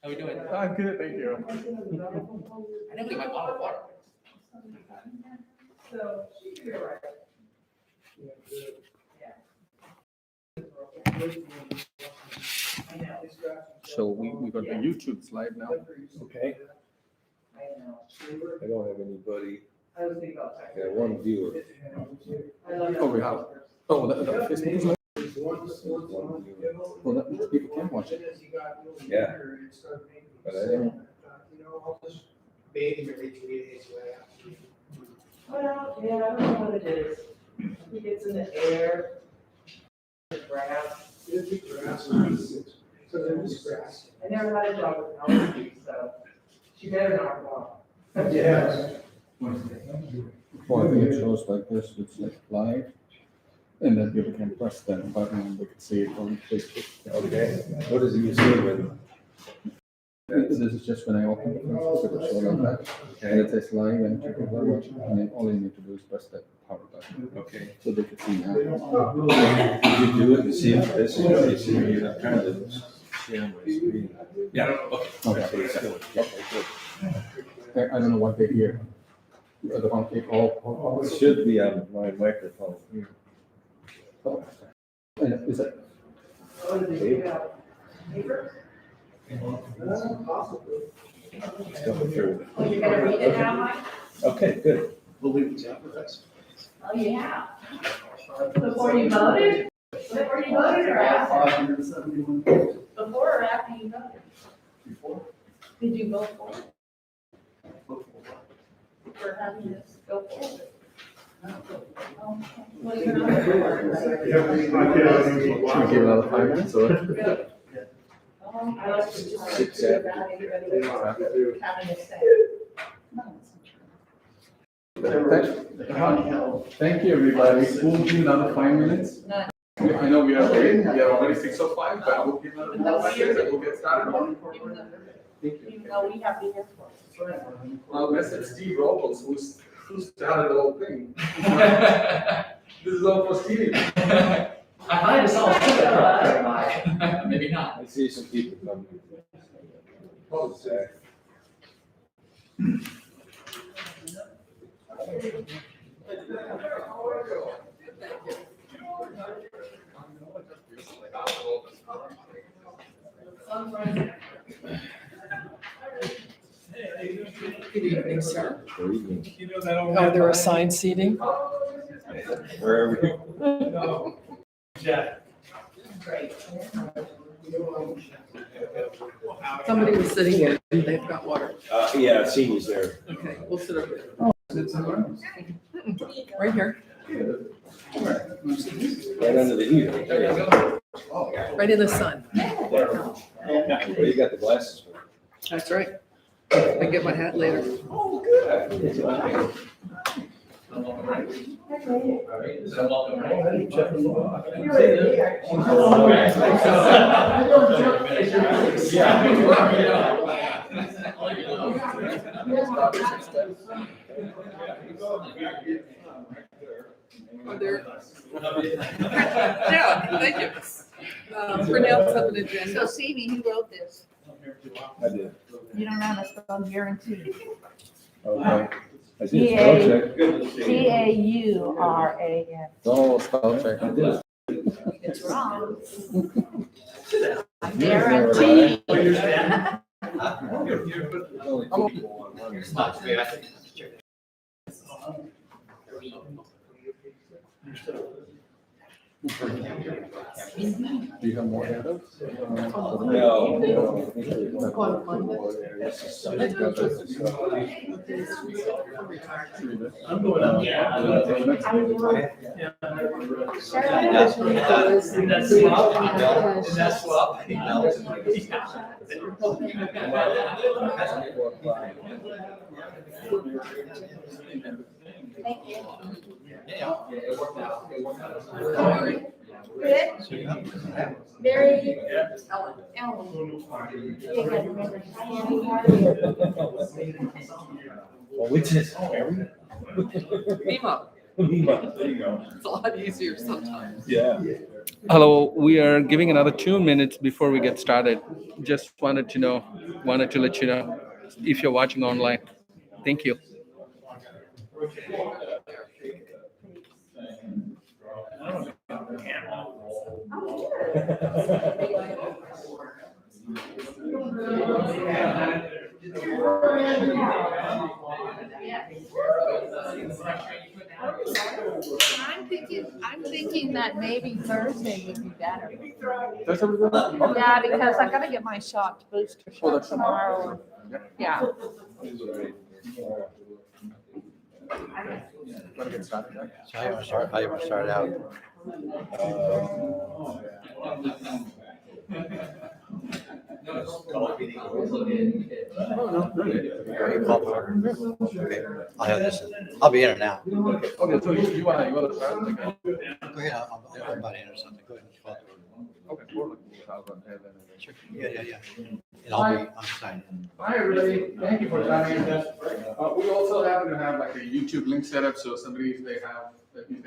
How we doing? I'm good, thank you. I didn't leave my bottle of water. So she could be all right. I know. So we got the YouTube slide now. Okay. I know. I don't have anybody. I was thinking about that. Yeah, one viewer. I love that. Oh, we have. Oh, the Facebook is live. One viewer. Well, that people can watch it. Yeah. But I don't. Bathing every 3 days. Well, yeah, I don't know what it is. He gets in the air, the grass. So there's grass. I never had a dog with allergies, so she better not walk. Yeah. Well, I think it shows like this, it's like live. And then people can press that button and they can see it on Facebook. Okay. What is he assuming? This is just when I open the Facebook, it will show like that. And it says live and people are watching. And then all you need to do is press that power button. Okay. So they can see now. Did you do it to see if this is what you see? You're not trying to share my screen. Yeah, okay. Okay. Okay, good. I don't know what they hear. The one they all. It should be on my microphone. Is that? Oh, did you get paper? It's coming through. Oh, you're gonna read it now, Mike? Okay, good. Oh, you have? Before you voted? Before you voted or after? Before or after you voted? Before. Did you vote for it? For having this go forward? Well, you're not for Should we give another 5 minutes or? it. I like to just. Six after. Having a say. Thank you, everybody. We'll give another 5 minutes. No. I know we are late, we are already 6:05, but we'll give another 5 minutes and we'll get started. Thank you. Even though we have the influence. Well, message Steve Robles, who started the whole thing. This is all for Steve. I find it's all good. Maybe not. I see some people coming. Oh, Zach. Good evening, sir. Good evening. Are there assigned seating? Wherever you. Great. Somebody was sitting here, and they've got water. Yeah, Senior's there. Okay, we'll sit over there. Right here, Right under the heater. There you go. right in the sun. Well, you got the glasses for. That's right. I get my hat later. Welcome, right? So welcome, right? Are there? Yeah, thank you. Pronouns have an agenda. So Stevie, who wrote this? I did. You don't have a strong guarantee. Okay. I did spell check. G-A-U-R-A-N. Oh, spell check. I did. It's wrong. I guarantee. Only two people on one. Do you have more handouts? No. I'm going up. Thank you. Yeah, it worked out. Good. Very. Ellen. You gotta remember, Diane, how are you? Well, which is Mary? Mima, There you go. it's a lot easier sometimes. Yeah. Hello, we are giving another 2 minutes before we get started. Just wanted to let you know if you're watching online. Thank you. I'm thinking that maybe Thursday would be better. That's everything? Okay. Yeah, because I gotta get my shot, booster Oh, shot that's tomorrow. Yeah. Want to get started, right? So how you want to start out? Oh, no, really? Are you called to order? Okay, I'll have this. I'll be in and out. Okay, so you wanna start? Like, Go ahead, I'm about in or something. Go ahead. Call to order. okay, cool. I'll go ahead and- Sure. Yeah. And I'm signing. Hi, everybody. Thank you for coming. We also happen to have like a YouTube link set up, so somebody, if they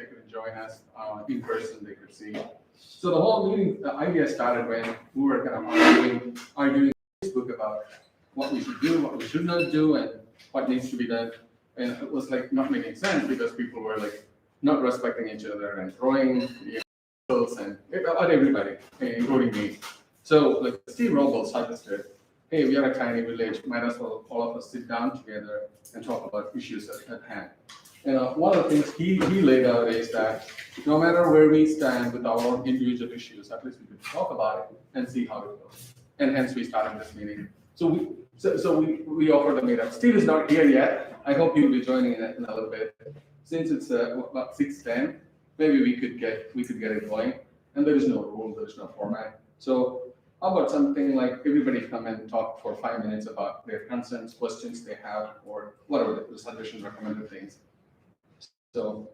could join us in person, they could see. So the whole meeting, the idea started when we were kind of arguing on Facebook about what we should do, what we should not do, and what needs to be done. And it was like not making sense because people were like not respecting each other and throwing insults and about everybody, including me. So like Steve Robles suggested, hey, we are a tiny village, might as well all of us sit down together and talk about issues at hand. And one of the things he laid out is that no matter where we stand with our own individual issues, at least we could talk about it and see how it goes. And hence we started this meeting. So we offered a meetup. Steve is not here yet. I hope he will be joining in a little bit. Since it's about 6:10, maybe we could get it going. And there is no rule, there is no format. So how about something like everybody come and talk for 5 minutes about their concerns, questions they have, or whatever the suggestions, recommended things. So,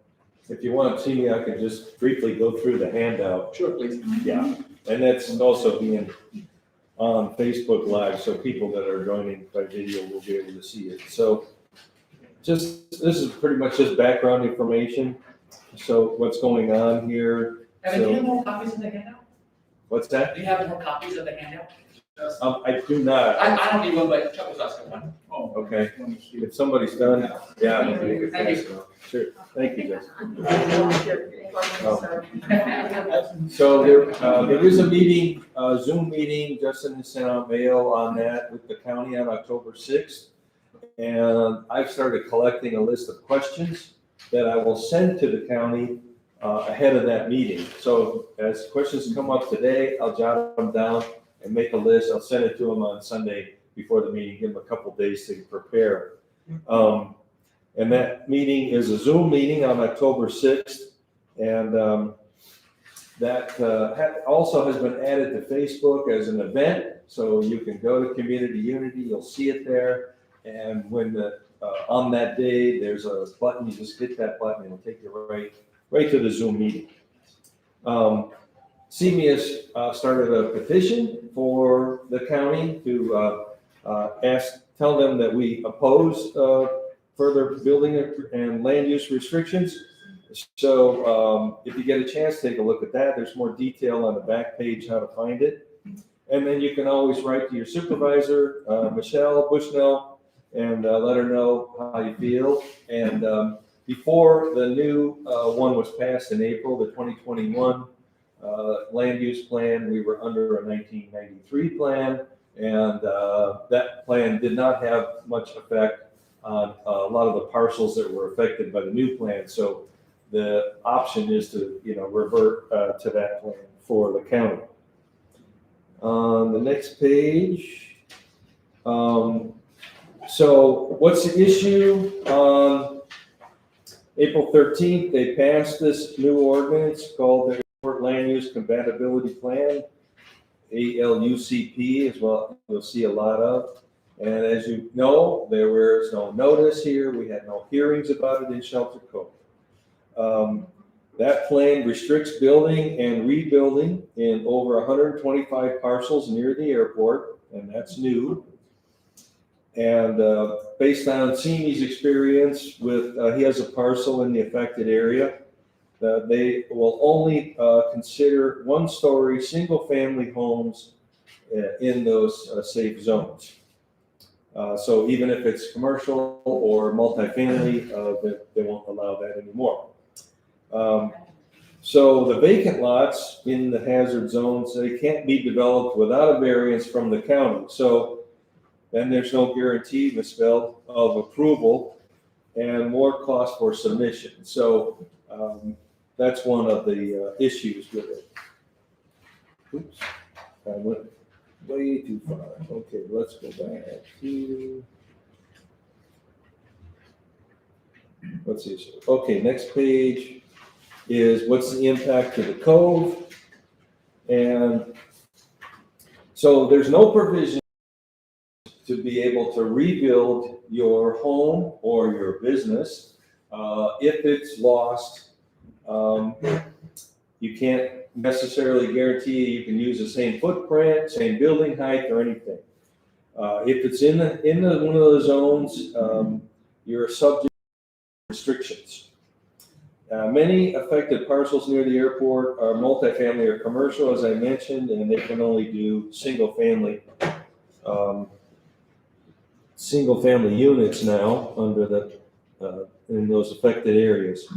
If you want to see me, I can just briefly go through the handout. sure, please. Yeah, and that's also being on Facebook Live, so people that are joining by video will be able to see it. So this is pretty much just background information. So what's going on here. Evan, do you have more copies of the handout? What's that? Do you have more copies of the handout? I do not. I don't need one, but Chuck was asking one. Oh. Okay, if somebody's done, yeah. Thank you. Sure, thank you, Jess. Oh. So there is a meeting, Zoom meeting, Justin has sent out mail on that with the county on October 6th. And I've started collecting a list of questions that I will send to the county ahead of that meeting. So as questions come up today, I'll jot them down and make a list. I'll send it to them on Sunday before the meeting, give them a couple days to prepare. And that meeting is a Zoom meeting on October 6th. And that also has been added to Facebook as an event. So you can go to Community Unity, you'll see it there. And when on that day, there's a button, you just hit that button, it'll take you right to the Zoom meeting. CME has started a petition for the county to tell them that we oppose further building and land use restrictions. So if you get a chance, take a look at that. There's more detail on the back page how to find it. And then you can always write to your supervisor, Michelle Bushnell, and let her know how you feel. And before the new one was passed in April, the 2021 land use plan, we were under a 1993 plan, and that plan did not have much effect on a lot of the parcels that were affected by the new plan. So the option is to revert to that plan for the county. On the next page, so what's the issue? On April 13th, they passed this new ordinance called the Airport Land Use Compatibility Plan, ALUCP is what you'll see a lot of. And as you know, there was no notice here. We had no hearings about it in Shelter Cove. That plan restricts building and rebuilding in over 125 parcels near the airport, and that's new. And based on CME's experience with, he has a parcel in the affected area. they will only consider one-story, single-family homes in those safe zones. So even if it's commercial or multifamily, they won't allow that anymore. So the vacant lots in the hazard zones, they can't be developed without a variance from the county. So then there's no guarantee, Ms. Bell, of approval and more cost for submission. So that's one of the issues with it. Oops, I went way too far. Okay, let's go back to, let's see. Okay, next page is what's the impact to the Cove? And so there's no provision to be able to rebuild your home or your business if it's lost. You can't necessarily guarantee you can use the same footprint, same building height, or anything. If it's in one of the zones, you're subject to restrictions. Many affected parcels near the airport are multifamily or commercial, as I mentioned, and they can only do single family units now under in those affected areas.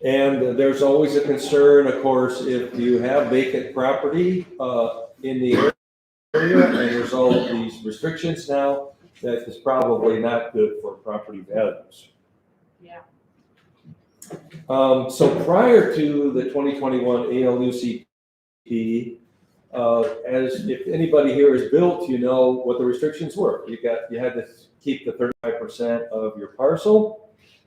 And there's always a concern, of course, if you have vacant property in the area and there's all of these restrictions now, that is probably not good for property values. Yeah. So prior to the 2021 ALUCP, as if anybody here is built, you know what the restrictions were. You had to keep the 35% of your parcel.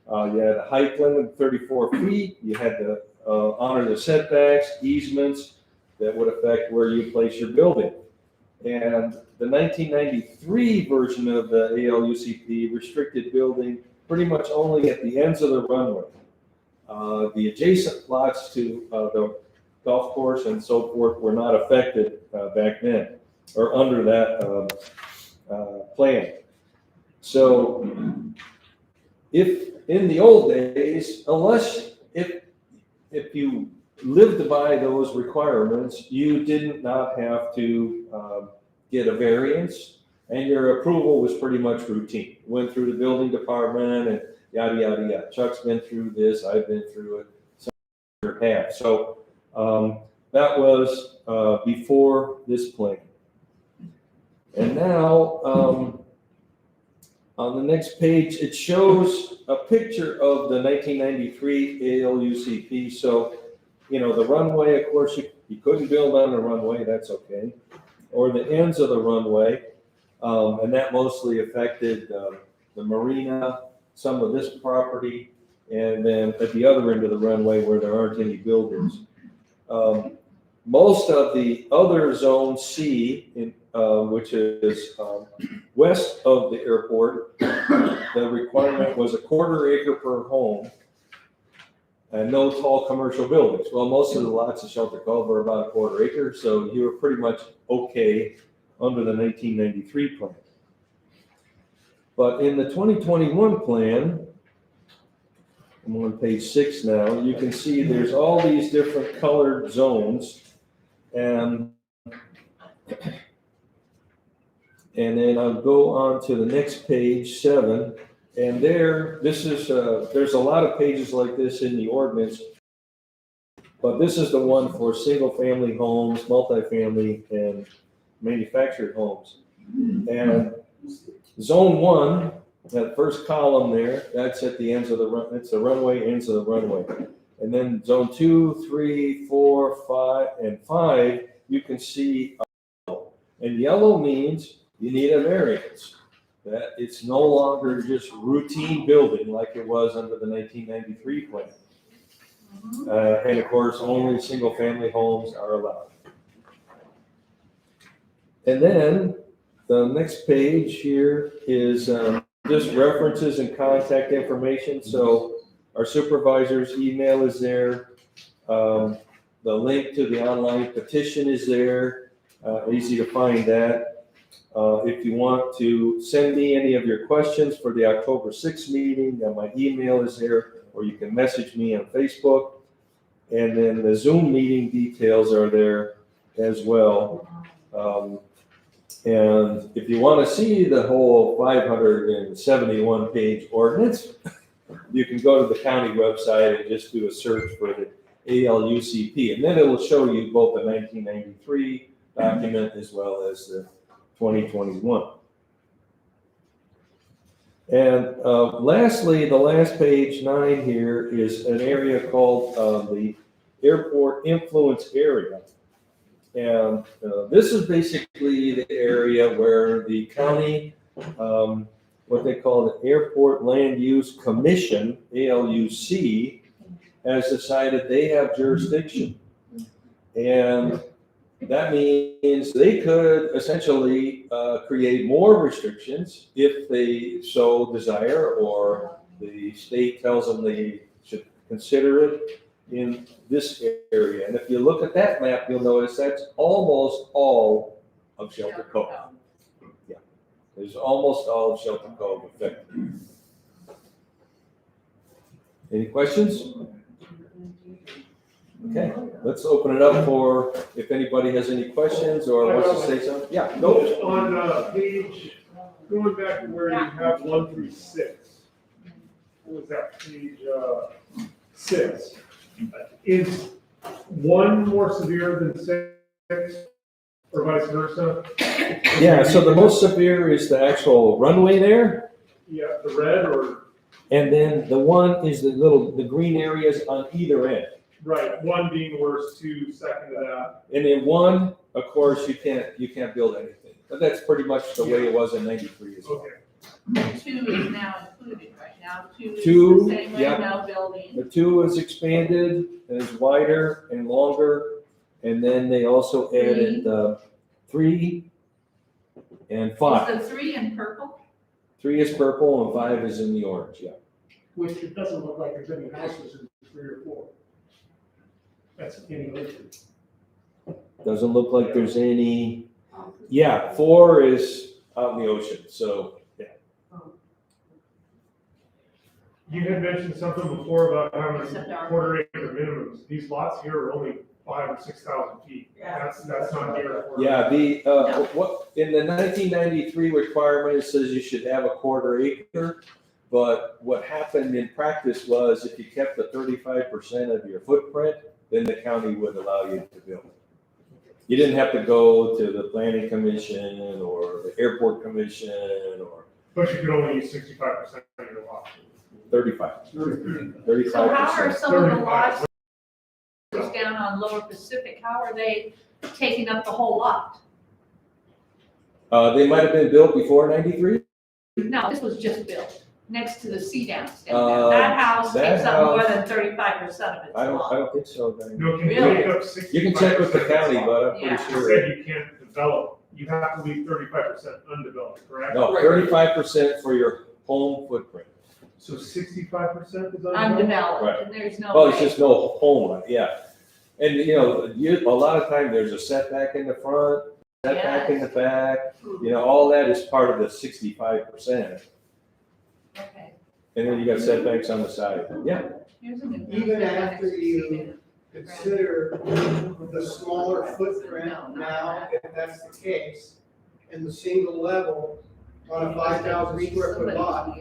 You had a height limit of 34 feet. You had to honor the setbacks, easements that would affect where you place your building. And the 1993 version of the ALUCP restricted building pretty much only at the ends of the runway. The adjacent lots to the golf course and so forth were not affected back then, or under that plan. So if in the old days, if you lived by those requirements, you did not have to get a variance, and your approval was pretty much routine. Went through the building department and yada, yada, yada. Chuck's been through this, I've been through it, some have. So that was before this plan. And now, on the next page, it shows a picture of the 1993 ALUCP. So, you know, the runway, of course, you couldn't build on the runway, that's okay. Or the ends of the runway, and that mostly affected the marina, some of this property, and then at the other end of the runway where there aren't any buildings. Most of the other Zone C, which is west of the airport, the requirement was a 1/4 acre per home and no tall commercial buildings. Well, most of the lots of Shelter Cove are about a 1/4 acre, so you were pretty much okay under the 1993 plan. But in the 2021 plan, I'm on page 6 now, you can see there's all these different colored zones. And then I'll go on to the next page, 7. And there's a lot of pages like this in the ordinance, but this is the one for single-family homes, multifamily, and manufactured homes. And Zone 1, that first column there, that's at the ends of the it's the runway, ends of the runway. And then Zone 2, 3, 4, 5, and 5, you can see yellow. And yellow means you need a variance. That it's no longer just routine building like it was under the 1993 plan. And of course, only single-family homes are allowed. And then the next page here is just references and contact information. So our supervisor's email is there. The link to the online petition is there. Easy to find that. If you want to send me any of your questions for the October 6th meeting, my email is there, or you can message me on Facebook. And then the Zoom meeting details are there as well. And if you want to see the whole 571 page ordinance, you can go to the county website and just do a search for the ALUCP. And then it will show you both the 1993 document as well as the 2021. And lastly, the last page 9 here is an area called the Airport Influence Area. And this is basically the area where the county, what they call the Airport Land Use Commission, ALUC, has decided they have jurisdiction. And that means they could essentially create more restrictions if they so desire, or the state tells them they should consider it in this area. And if you look at that map, you'll notice that's almost all of Shelter Cove. Yeah, there's almost all of Shelter Cove affected. Any questions? Okay, let's open it up for if anybody has any questions or wants to say something. Yeah, go. On page, going back to where you have 1 through 6. What was that, page 6? Is 1 more severe than 6, or vice versa? Yeah, so the most severe is the actual runway there. Yeah, the red or? And then the one is the green areas on either end. Right, 1 being worse, 2 second to that. And in 1, of course, you can't build anything. But that's pretty much the way it was in 93 as well. Okay. 2 is now included right now. 2 is Two, the same way yeah. now building. The 2 is expanded and is wider and longer. And then they also added 3 and 5. Is the 3 in purple? 3 is purple and 5 is in the orange, yeah. Which it doesn't look like there's any houses in 3 or 4. That's any ocean. Doesn't look like there's any, yeah, 4 is out in the ocean, so, yeah. You had mentioned something before about having Except our- quarter acre minimums. These lots here are only 5,000 or 6,000 feet. Yeah. That's not near. Yeah, what, in the 1993 requirement, it says you should have a quarter acre. But what happened in practice was if you kept the 35% of your footprint, then the county would allow you to build. You didn't have to go to the planning commission or the airport commission or But you could only use 65% of your lot. 35. So how are 35%. some of the lots down on Lower Pacific, how are they taking up the whole lot? They might have been built before 93. No, this was just built next to the sitdown. Uh, That house that takes up more house- than 35% of its I lot. don't think so. Then. No, can you Really? take up 65%? You can check with the county, but I'm Yeah. pretty You sure. said you can't develop, you have to leave 35% undeveloped, correct? No, 35% for your home footprint. So 65% is undeveloped? Undeveloped, Right. and there's no Well, it's way. just no home on it, yeah. And, a lot of time there's a setback in the front, setback in the back, all that is part of the 65%. Okay. And then you got setbacks on the side, yeah. Here's an example. Even after you consider the smaller footprint now, if that's the case, and the single level on a 5,000 square foot lot,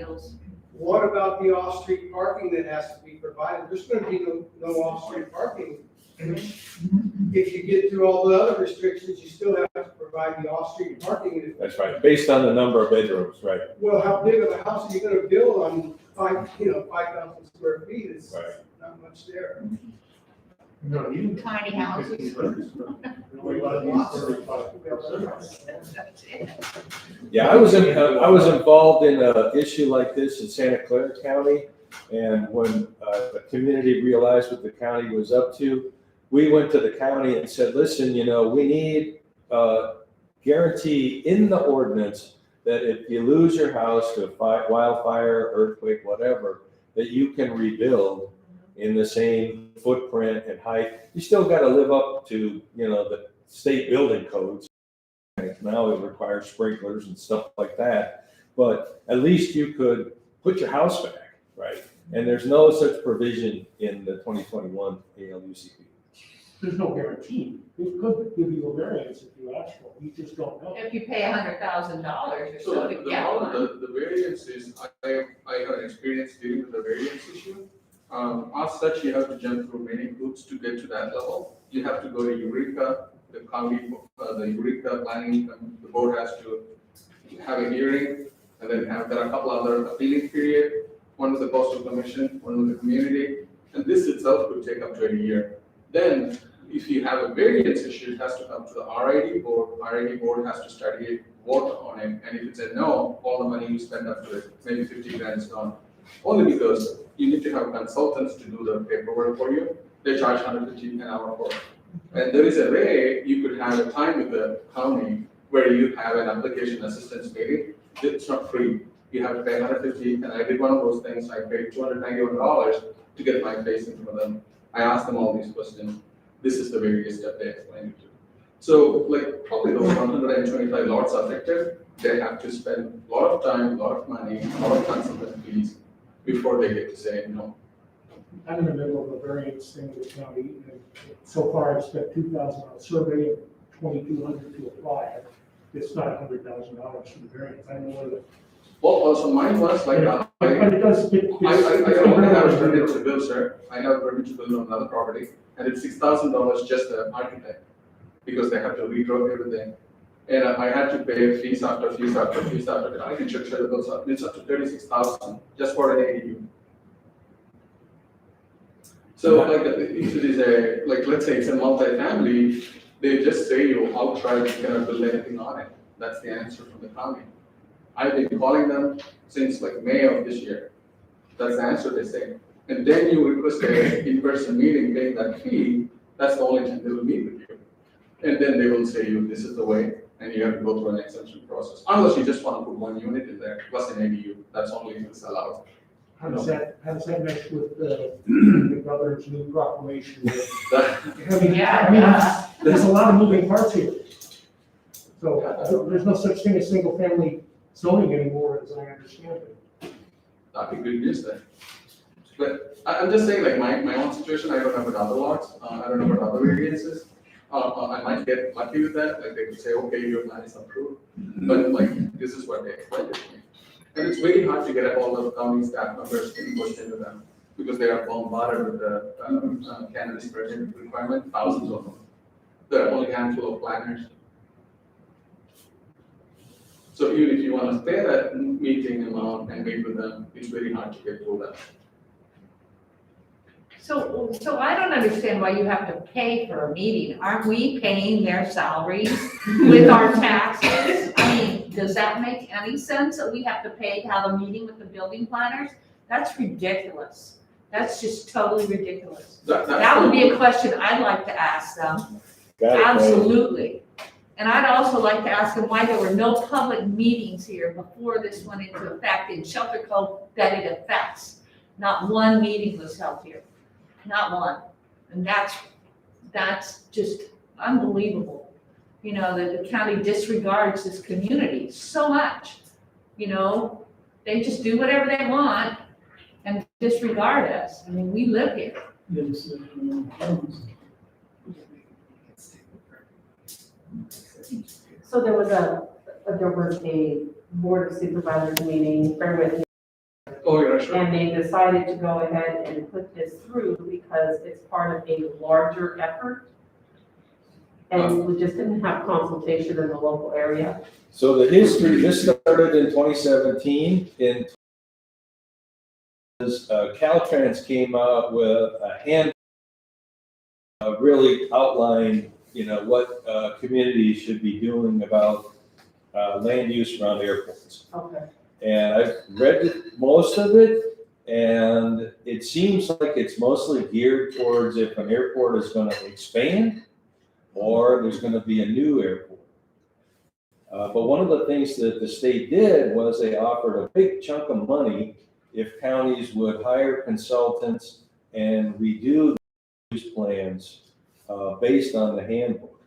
what about the off-street parking that has to be provided? There's gonna be no off-street parking. If you get through all the other restrictions, you still have to provide the off-street parking. That's right, based on the number of bedrooms, right? Well, how big of a house are you gonna build on 5,000 square feet? It's Right. not much there. No, you. Tiny houses. That's it. Yeah, I was involved in an issue like this in Santa Clara County. And when the community realized what the county was up to, we went to the county and said, listen, we need guarantee in the ordinance that if you lose your house to a wildfire, earthquake, whatever, that you can rebuild in the same footprint and height. You still got to live up to, the state building codes. Now it requires sprinklers and stuff like that, but at least you could put your house back, right? And there's no such provision in the 2021 ALUCP. There's no guarantee. It could give you a variance if you ask for it, you just don't know. If you pay $100,000 or So so the to get one. the variance is, I have experience dealing with the variance issue. As such, you have to jump through many hoops to get to that level. You have to go to Eureka, the county, the Eureka planning, the board has to have a hearing, and then there are a couple other appealing period, one with the coastal commission, one with the community, and this itself could take up to a year. Then, if you have a variance issue, it has to come to the RID board. RID board has to study it, vote on it, and if it's a no, all the money you spend up to it, maybe 50 grand is gone. Only because you need to have consultants to do the paperwork for you. They charge 150 an hour for it. And there is a way you could have a time with the county where you have an application assistance meeting. It's not free. You have to pay 150, and I did one of those things. I paid $291 to get my face in front of them. I asked them all these questions. This is the various step they explained it to. So, like, probably those 125 lots affected, they have to spend a lot of time, a lot of money, a lot of consultant fees before they get to say no. I'm in the middle of a variance thing with the county, and so far I've spent $2,000 on a survey and $2,200 to apply. It's not $100,000 for the variance. I know what it. Well, also mine was like, But it does, I only have a permit to build, sir. I have a permit to build on another property, and it's $6,000 just the architect, because they have to redraw everything. And I had to pay fees after fees after fees after the architecture bills up. It's up to $36,000 just for an ADU. So like if it is a, like let's say it's a multi-family, they just say you outright you cannot build anything on it. That's the answer from the county. I've been calling them since like May of this year. That's the answer they say. And then you request a in-person meeting, paying that fee, that's the only time they will meet with you. And then they will say you, this is the way, and you have to go through an exemption process. Unless you just want to put one unit in there, plus an ADU, that's only if it's allowed. How does that mesh with the governor's new proclamation? That- There's a lot of moving parts here. So there's no such thing as single family zoning anymore, as I understand it. That'd be good news then. But I'm just saying, like, my own situation, I don't know about other lots, I don't know about other variances. I might get lucky with that, like, they could say, okay, your plan is approved, but like, this is what they explained to me. And it's very hard to get a hold of county staff members and question to them, because they are bombarded with the cannabis permit requirement, thousands of them. There are only a handful of planners. So even if you want to pay that meeting amount and meet with them, it's very hard to get through that. So I don't understand why you have to pay for a meeting. Aren't we paying their salaries with our taxes? I mean, does that make any sense that we have to pay to have a meeting with the building planners? That's ridiculous. That's just totally ridiculous. That would be a question I'd like to ask them. Got it, Absolutely. And I'd also like to ask them why there were no public meetings here before this went into effect in Shelter Cove that it affects. Not one meeting was held here, not one. And that's just unbelievable. You know, that the county disregards this community so much. You know, they just do whatever they want and disregard us. I mean, we live here. So there was a board of supervisors meeting, bear with me, Oh, you're sure? and they decided to go ahead and put this through because it's part of a larger effort. And we just didn't have consultation in the local area. So the history, this started in 2017. Caltrans came out with a hand, really outlined, what communities should be doing about land use around airports. Okay. And I've read most of it, and it seems like it's mostly geared towards if an airport is going to expand or there's going to be a new airport. But one of the things that the state did was they offered a big chunk of money if counties would hire consultants and redo the use plans based on the handbook.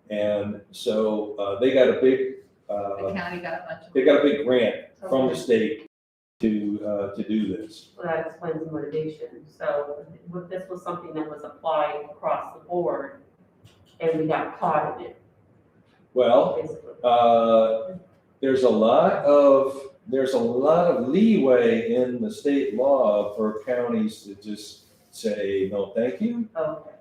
And so they got a big The county got a bunch of. they got a big grant from the state to do this. Well, that explains the motivation. So this was something that was applied across the board, and we got caught in it, Well, basically. there's a lot of leeway in the state law for counties to just say, no, thank you. Okay.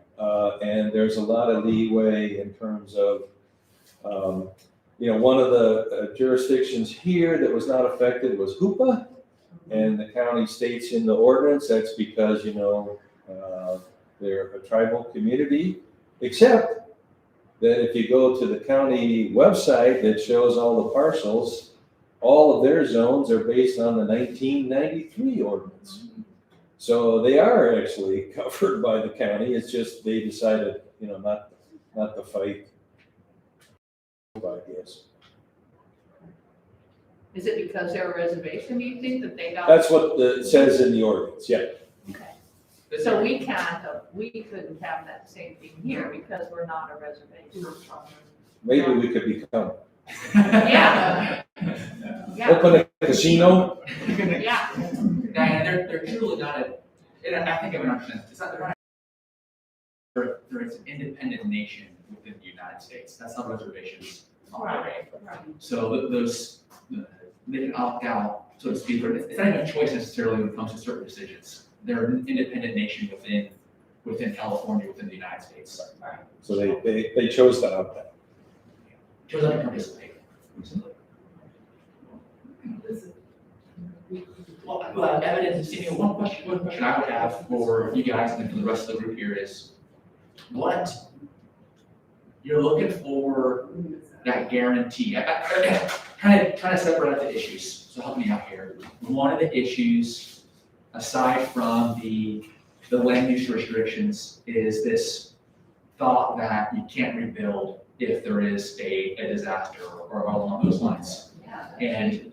And there's a lot of leeway in terms of, one of the jurisdictions here that was not affected was Hoopa. And the county states in the ordinance, that's because, they're a tribal community, except that if you go to the county website that shows all the parcels, all of their zones are based on the 1993 ordinance. So they are actually covered by the county, it's just they decided, not to fight, I guess. Is it because they're a reservation, do you think, that they don't? That's what it says in the ordinance, yeah. Okay. So we couldn't have that same thing here because we're not a reservation. Maybe we could become, Yeah. Yeah, open a casino. yeah. And they're truly not and I think everyone understands, it's not, they're an independent nation within the United States. That's how reservations operate. Right. So they can opt out, so to speak, but it's not even a choice necessarily when it comes to certain decisions. They're an independent nation within California, within the United States. So they chose to opt out. Chose not to participate. Well, evidence, one question I would have for you guys and for the rest of the group here is, what you're looking for that guarantee? I kind of trying to separate out the issues, so help me out here. One of the issues, aside from the land use restrictions, is this thought that you can't rebuild if there is a disaster or along those lines. And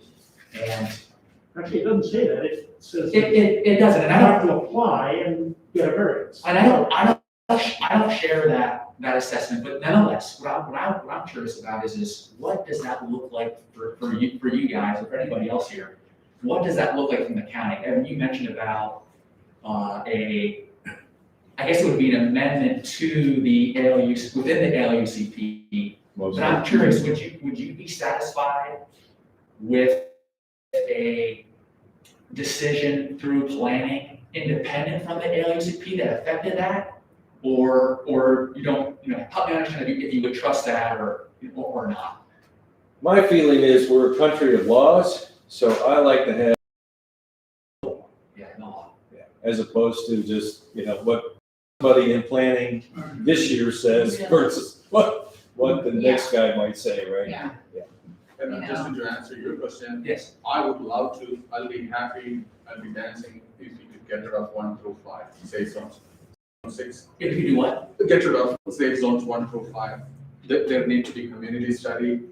Actually, it doesn't say that, it says. it doesn't, and You I have don't, to apply and get a variance. and I don't share that assessment, but nonetheless, what I'm curious about is what does that look like for you guys or for anybody else here? What does that look like from the county? And you mentioned about I guess it would be an amendment to the ALUC, within the ALUCP. But I'm curious, would you be satisfied with a decision through planning independent from the ALUCP that affected that? Or you don't, help me understand if you would trust that or not. My feeling is we're a country of laws, so I like to have, Yeah, no. as opposed to just, what somebody in planning this year says versus what the next guy might say, right? Yeah. And just to answer your question, Yes. I would love to, I'll be happy, I'll be dancing if you could get rid of 1 through 5, safe zones. 6, If you do what? get rid of safe zones 1 through 5. There need to be community study.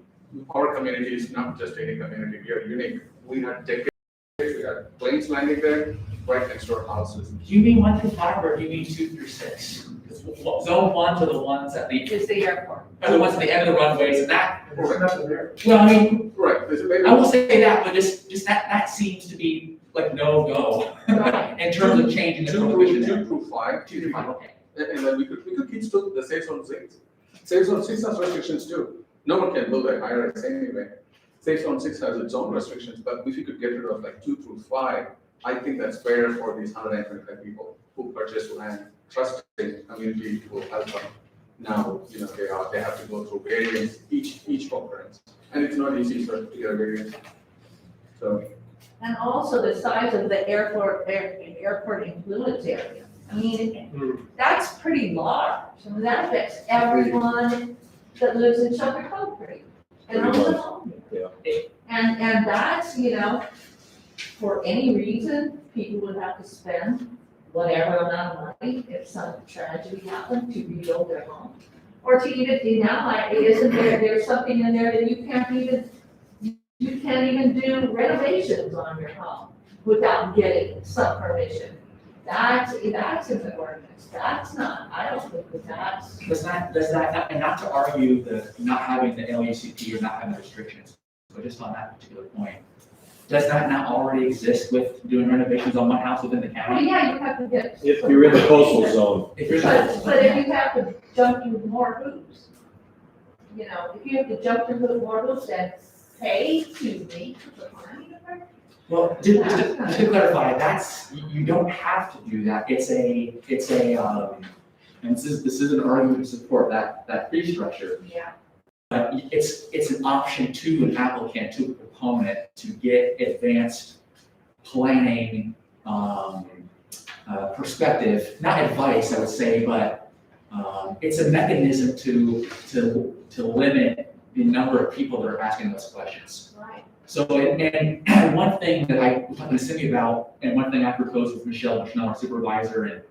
Our community is not just any community, we are unique. We had decades, we had planes landing there, right next to our houses. Do you mean 1 through 5 or do you mean 2 through 6? Zone 1 to the ones at the, It's the airport. are the ones at the end of the runways and that. There's nothing there. Well, I mean, Right, there's maybe. I will say that, but just that seems to be like no-go in terms of changing the 2 prohibition there. through 5. 2 through 5, okay. And then we could keep still the safe zone 6. Safe zone 6 has restrictions too. No one can build a higher rise anyway. Safe zone 6 has its own restrictions, but if you could get rid of like 2 through 5, I think that's fair for these 125 people who purchase land, trusting community will help them. Now, they have to go through variance, each occurrence, and it's not easy to get a variance. So. And also the size of the airport influence area. I mean, that's pretty large. I mean, that affects everyone that lives in Shelter Cove pretty. And owns a home here. And that's, for any reason, people would have to spend whatever amount of money if some tragedy happened to rebuild their home. Or to even, isn't there's something in there that you can't even do renovations on your home without getting some permission. That's in the ordinance. That's not, I don't think that's. Does that, and not to argue the not having the LUCP or not having the restrictions, but just on that particular point, Does that not already exist with doing renovations on one house within the Well, county? yeah, you have to get. If you're in the coastal zone. If you're But if you have to jump through more hoops, you know, if you have to jump through more hoops and pay to me. Well, just to clarify, you don't have to do that. It's a, and this is an argument to support that fee structure. Yeah. But it's an option to an applicant, to a proponent, to get advanced planning, perspective, not advice, I would say, but, it's a mechanism to limit the number of people that are asking those questions. Right. So, and one thing that I was talking to Cindy about, and one thing I proposed with Michelle, our supervisor, and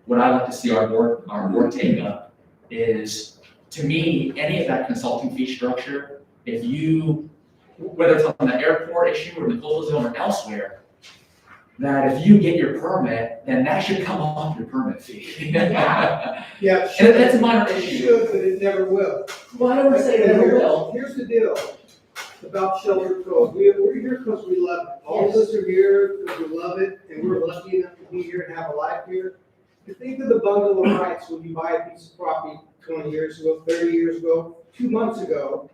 what I like to see our board take up is, to me, any of that consulting fee structure, if you, whether it's on the airport issue or the coastal zone or elsewhere, that if you get your permit, then that should come off your permit fee. Yeah. Yeah, And that's a minor it issue. should, but it never will. Well, I don't wanna say it never will. Here's the deal about Shelter Cove. We're here because we love it. All of us are here because we love it, and we're lucky enough to be here and have a life here. You think of the bundle of rights when you buy a piece of property 20 years ago, 30 years ago, 2 months ago.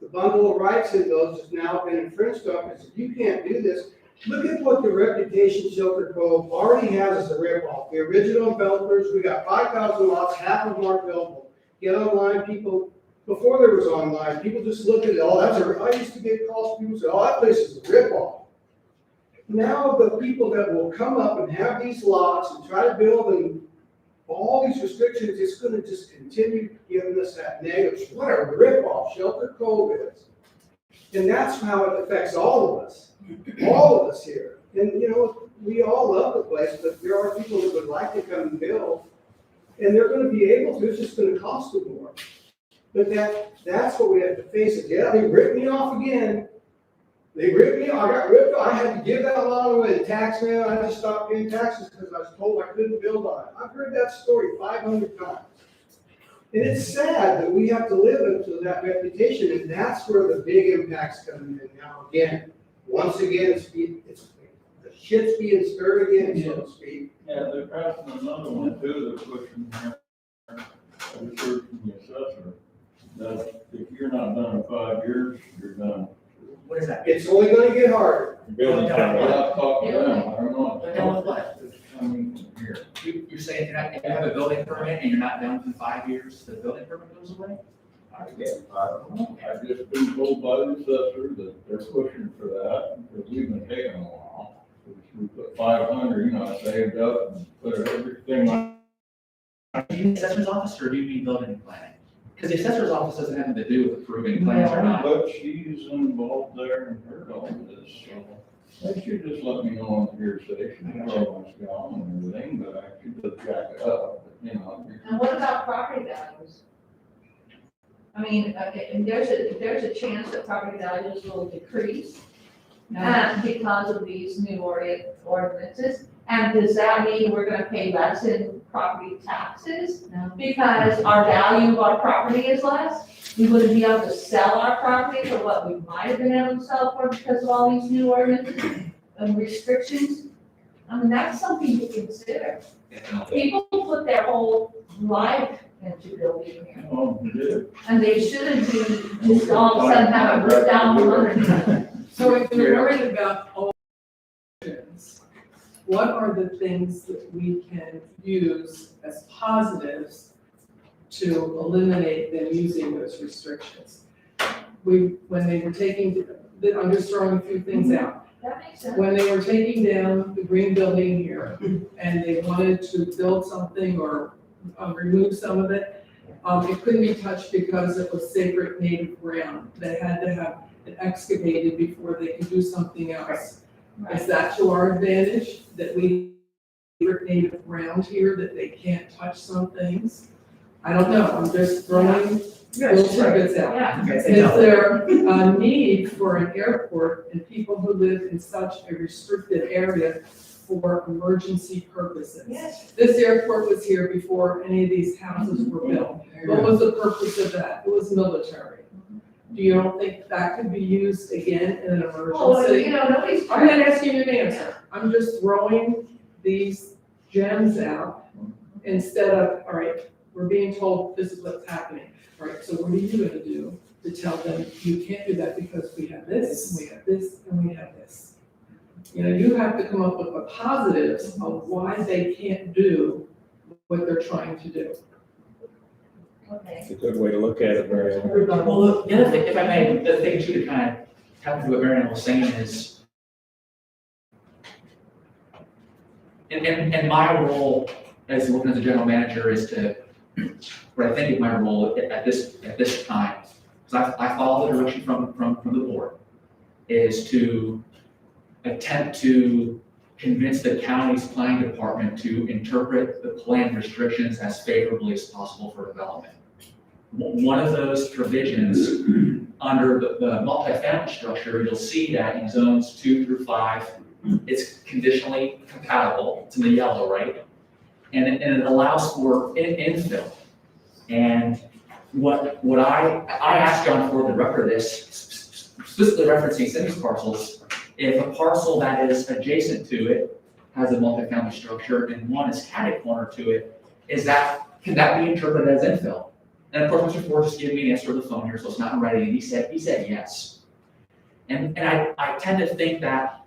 The bundle of rights in those has now been infringed on, because if you can't do this, look at what the reputation Shelter Cove already has as a ripoff. The original developers, we got 5,000 lots, half of them aren't buildable. Get online, people, before there was online, people just looked at it, oh, I used to get calls, people say, oh, that place is a ripoff. Now the people that will come up and have these lots and try to build and all these restrictions, it's gonna just continue giving us that negative, what a ripoff Shelter Cove is. And that's how it affects all of us here. And, you know, we all love the place, but there are people that would like to come and build, and they're gonna be able to, it's just gonna cost them more. But that's what we have to face it. Yeah, they ripped me off again. They ripped me off, I got ripped off, I had to give that lot away, the tax man, I just stopped paying taxes because I was told I couldn't build on it. I've heard that story 500 times. And it's sad that we have to live up to that reputation, and that's where the big impact's coming in now again. Once again, the shit's being stirred again, so to speak. Yeah, they're passing another one too, they're pushing here. I just heard from the assessor, that if you're not done in 5 years, you're done. What is that? It's only gonna get harder. Building Well, permit. I've talked to them, I don't know. But done with what? I mean, here. You're saying if you have a building permit and you're not done within 5 years, the building permit goes away? I don't know, I've just been told by the assessor that they're pushing for that, because we've been taking a while. We put 500, you know, I saved up and put everything on. Do you mean assessor's office or do you mean building planning? Because the assessor's office doesn't have anything to do with approving plans or not. But she's involved there and heard all this, so they should just let me know on the hearsay station, how it's gone and everything, but I should just jack it up, you know. And what about property values? I mean, and there's a chance that property values will decrease because of these new ordinances. And does that mean we're gonna pay less in property taxes? No. Because our value of our property is less? We wouldn't be able to sell our property for what we might have been able to sell for because of all these new ordinances and restrictions? I mean, that's something to consider. People put their whole life into building here. Oh, you did. And they shouldn't be just all of a sudden have it ripped down the road. So if you're worried about all options, what are the things that we can use as positives to eliminate them using those restrictions? When they were taking, I'm just throwing a few things out. That makes sense. When they were taking down the green building here and they wanted to build something or remove some of it, it couldn't be touched because it was sacred native ground. They had to have it excavated before they could do something else. Is that to our advantage, that we have native ground here, that they can't touch some things? I don't know, I'm just throwing little tidbits out. Yeah. Okay, Is say no. there a need for an airport and people who live in such a restricted area for emergency purposes? Yes. This airport was here before any of these houses were built. What was the purpose of that? It was military. Do you don't think that could be used again in an Well, emergency? you know, nobody's. I'm not asking you to answer, I'm just throwing these gems out instead of, all right, we're being told this is what's happening, all right, so what are you gonna do to tell them you can't do that because we have this, and we have this, and we have this? You know, you have to come up with the positives of why they can't do what they're trying to do. Okay. It's a good way to look at it, Mary Ellen. Well, look, the other thing, if I may, the thing too to kind of tap into what Marion was saying is, and my role as looking as a general manager is to, what I think is my role at this time, because I follow the direction from the board, is to attempt to convince the county's planning department to interpret the plan restrictions as favorably as possible for development. One of those provisions under the multifamily structure, you'll see that in zones 2 through 5, it's conditionally compatible. It's in the yellow, right? And it allows for infill. And what I asked John Ford, the director of this, specifically referencing Cindy's parcels, if a parcel that is adjacent to it has a multifamily structure and one is catty corner to it, can that be interpreted as infill? And of course, Mr. Ford just gave me an answer on the phone here, so it's not in writing, and he said yes. And I tend to think that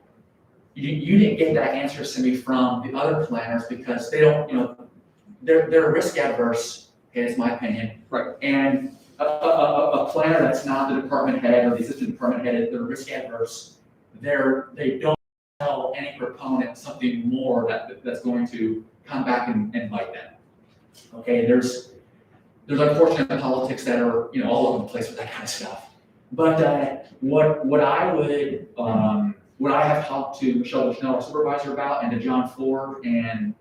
you didn't get that answer, Cindy, from the other planners because they don't, you know, they're risk adverse, okay, is my opinion. Right. And a planner that's not the department head or the assistant department head, they're risk adverse. They don't tell any proponent something more that's going to come back and bite them. Okay, there's unfortunate politics that are, you know, all over the place with that kind of stuff. But what I have talked to Michelle Bushnell, our supervisor, about, and to John Ford and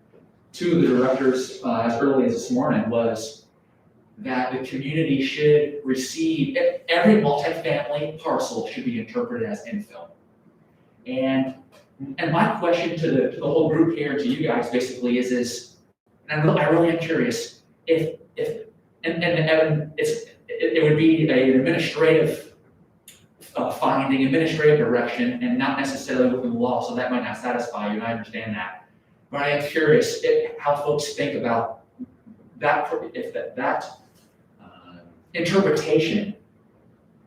two of the directors as early as this morning, was that the community should receive, every multifamily parcel should be interpreted as infill. And my question to the whole group here, to you guys basically is, and I really am curious, it would be an administrative finding, administrative direction, and not necessarily within the law, so that might not satisfy you, and I understand that. But I am curious how folks think about that, if that interpretation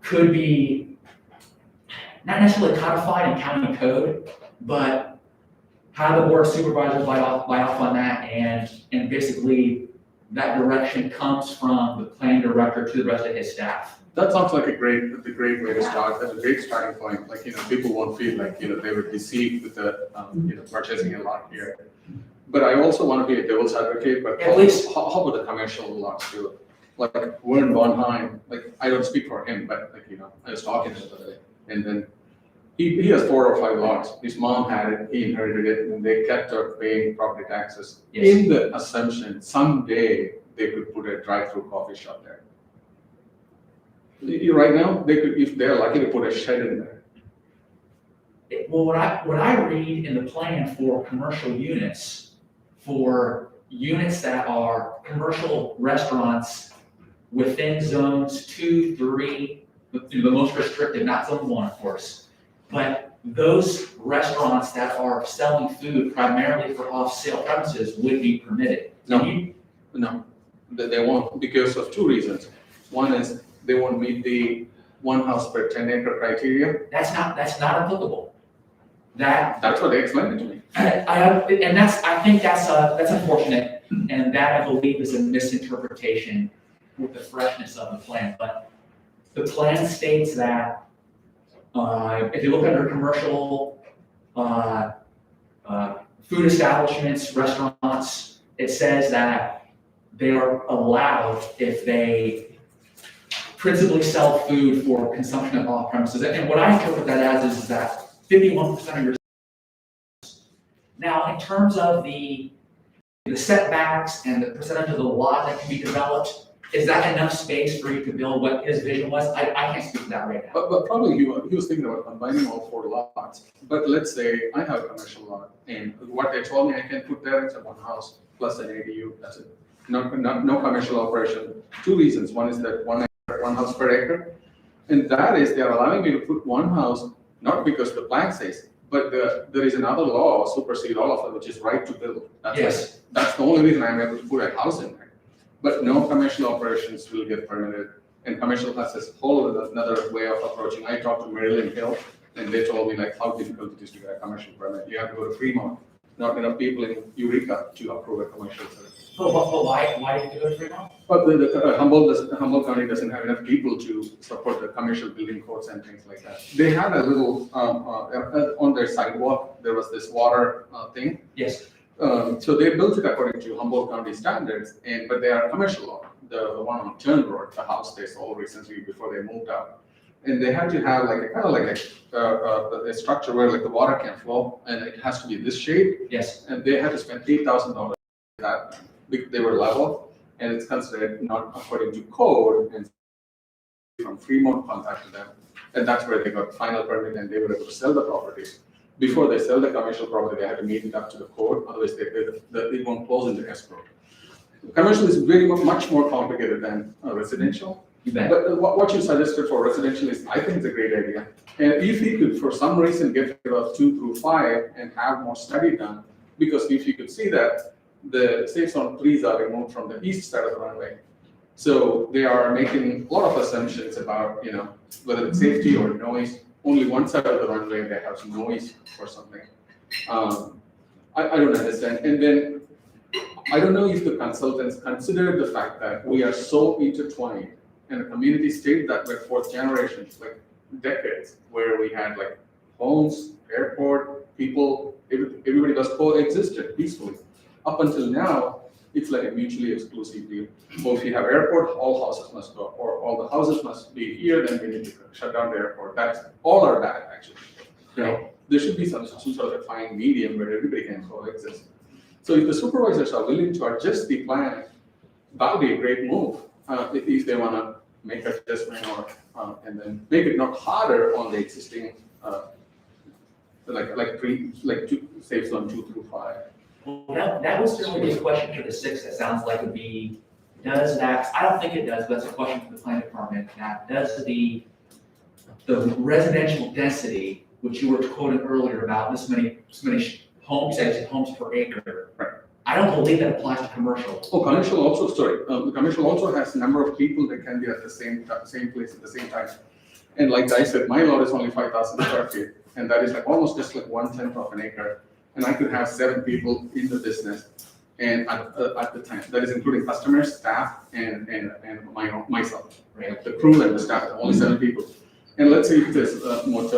could be not necessarily codified in county code, but how the board of supervisors buy off on that, and basically that direction comes from the planning director to the rest of his staff. That sounds like a great way to start. That's a great starting point. Like, you know, people won't feel like, you know, they were deceived with the, you know, purchasing a lot here. But I also want to be a devil's advocate, but At least. how about the commercial lots too? Like Vern Bonheim, like, I don't speak for him, but like, you know, I was talking to him the other day, and then he has 4 or 5 lots. His mom had it, he inherited it, and they kept paying property taxes Yes. in the assumption someday they could put a drive-through coffee shop there. Right now, they could, if they're lucky, to put a shed in there. Well, what I read in the plan for commercial units, for units that are commercial restaurants within zones 2, 3, the most restricted, not zone 1, of course, but those restaurants that are selling food primarily for off-sale premises would be permitted. No, they won't, because of 2 reasons. One is they won't meet the 1 house per 10 acre criteria. That's not applicable. That's what they explained it to me. I think that's unfortunate, and that I believe is a misinterpretation with the freshness of the plan. But the plan states that if you look under commercial food establishments, restaurants, it says that they are allowed if they principally sell food for consumption at off premises. And what I interpret that as is that 51% of your. Now, in terms of the setbacks and the percentage of the lot that can be developed, is that enough space for you to build what his vision was? I can't speak to that right now. But probably he was thinking about combining all 4 lots. But let's say I have a commercial lot, and what they told me I can put there is a 1 house plus an ADU. That's it. No commercial operation. 2 reasons. One is that 1 house per acre. And that is, they're allowing me to put one house, not because the plan says, but there is another law supersede all of them, which is right to build. Yes. That's the only reason I'm able to put a house in there. But no commercial operations will get permitted, and commercial has this whole another way of approaching. I talked to Maryland Hill, and they told me like how difficult it is to get a commercial permit. You have to go to Fremont, not enough people in Eureka to approve a commercial permit. But why do you have to go to Fremont? But the Humboldt County doesn't have enough people to support the commercial building codes and things like that. They had a little, on their sidewalk, there was this water thing. Yes. So they built it according to Humboldt County standards, but they are commercial law. The one on Turn Road, the house they sold recently before they moved out. And they had to have like a kind of like a structure where like the water can flow, and it has to be this shape. Yes. And they had to spend $8,000 that because they were level, and it's considered not according to code. And from Fremont contacted them, and that's where they got final permit, and they were able to sell the property. Before they sell the commercial property, they had to meet it up to the code, otherwise they won't close in the escrow. Commercial is very much more complicated than residential. You bet. But what you suggested for residential is, I think it's a great idea. And if you could, for some reason, get rid of 2 through 5 and have more study done, because if you could see that the safe zone trees are removed from the east side of the runway. So they are making a lot of assumptions about, whether it's safety or noise. Only one side of the runway, they have some noise or something. I don't understand. And then, I don't know if the consultants consider the fact that we are so intertwined, and the community stayed that way for generations, like decades, where we had like homes, airport, people, everybody was coexisted peacefully. Up until now, it's like a mutually exclusive deal. So if you have airport, all houses must go, or all the houses must be here, then we need to shut down the airport. That's all are bad, actually. There should be some sort of a fine medium where everybody can coexist. So if the supervisors are willing to adjust the plan, that would be a great move. If they want to make an adjustment or and then make it not harder on the existing, safe zone 2 through 5. Well, that was certainly be a question for the 6. That sounds like it would be, does that, I don't think it does, but that's a question for the planning department. That does the residential density, which you were quoting earlier about this many homes, homes per acre. Right. I don't believe that applies to commercial. Oh, commercial also, sorry. Commercial also has a number of people that can be at the same place at the same time. And like I said, my lot is only 5,000 square feet, and that is like almost just like 1/10 of an acre. And I could have 7 people in the business, and at the time, that is including customers, staff, and myself, right? The crew and the staff, only 7 people. And let's say if there's a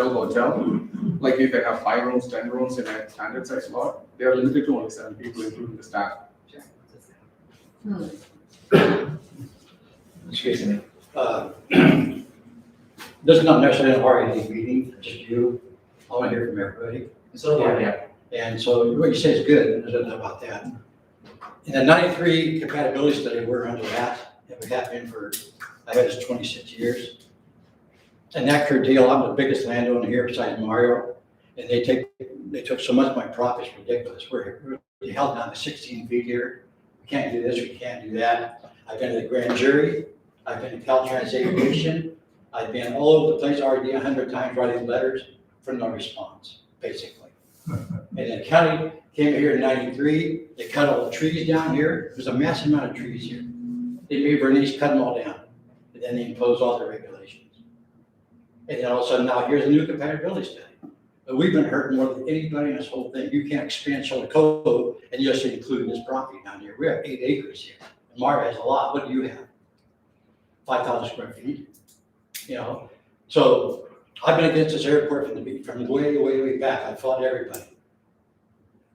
hotel, like if they have 5 rooms, 10 rooms in a standard size lot, they are limited to only 7 people, including the staff. Excuse me. This is not necessarily an RAD meeting, just you. I want to hear from everybody. So, yeah. And so what you say is good, there's nothing about that. In the 93 compatibility study, we're under that, and we have been for, I had this 26 years. And that deal, I'm the biggest landowner here besides Mario, and they took so much of my profits, ridiculous. We're held down to 16 feet here. We can't do this, we can't do that. I've been to the grand jury, I've been to Caltrans Aviation, I've been all over the place already 100 times writing letters for no response, basically. And the county came here in 93, they cut all the trees down here. There's a massive amount of trees here. They made Bernice cut them all down, and then they imposed all the regulations. And then all of a sudden now here's a new compatibility study. But we've been hurt more than anybody in this whole thing. You can't expand the Cove and just include this property down here. We have 8 acres here. And Mario has a lot. What do you have? 5,000 square feet. So I've been against this airport from way back. I fought everybody.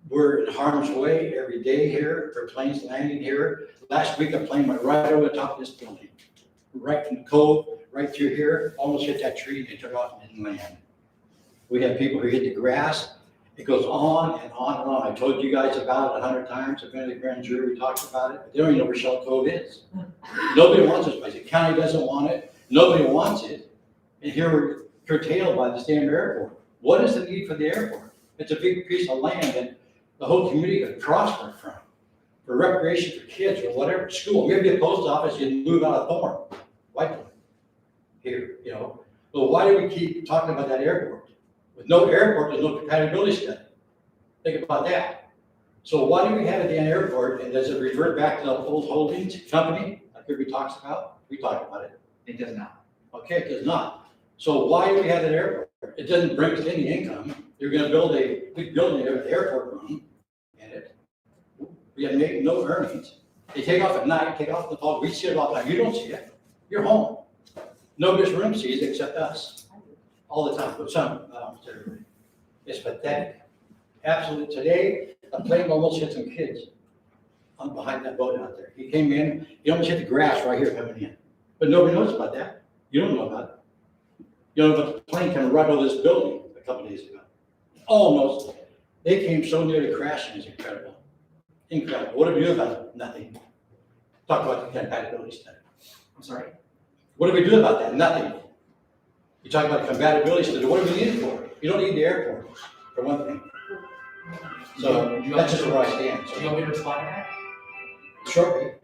We're in harm's way every day here for planes landing here. Last week a plane went right over the top of this building, right from the Cove, right through here, almost hit that tree, and they took off and didn't land. We have people who hit the grass. It goes on and on and on. I told you guys about it 100 times. I've been to the grand jury, we talked about it, but they don't even know where Shell Cove is. Nobody wants this place. The county doesn't want it. Nobody wants it. And here we're curtailed by the damn airport. What is the need for the airport? It's a big piece of land that the whole community could prosper from, for recreation for kids or whatever, school. Maybe a post office, you move out of Thorn, White Point, here, But why do we keep talking about that airport? With no airport, there's no compatibility study. Think about that. So why do we have a damn airport, and does it revert back to the old holdings company, like everybody talks about? We talk about it. It does not. Okay, it does not. So why do we have an airport? It doesn't bring us any income. You're gonna build a big building with airport room in it. We have made no earnings. They take off at night, take off in the fall, we see it all the time. You don't see it. You're home. Nobody's room sees it except us. All the time, but some, not everybody. It's pathetic. Absolutely. Today, a plane almost hit some kids on behind that boat out there. He came in, he almost hit the grass right here coming in. But nobody knows about that. You don't know about it. You know about the plane coming right over this building a couple days ago. Almost. They came so near to crashing. It's incredible. Incredible. What do we do about it? Nothing. Talk about the compatibility study. I'm sorry? What do we do about that? Nothing. You talk about compatibility study. What do we need it for? You don't need the airport, for one thing. So that's just where I stand. Do you want me to respond to that? Shortly.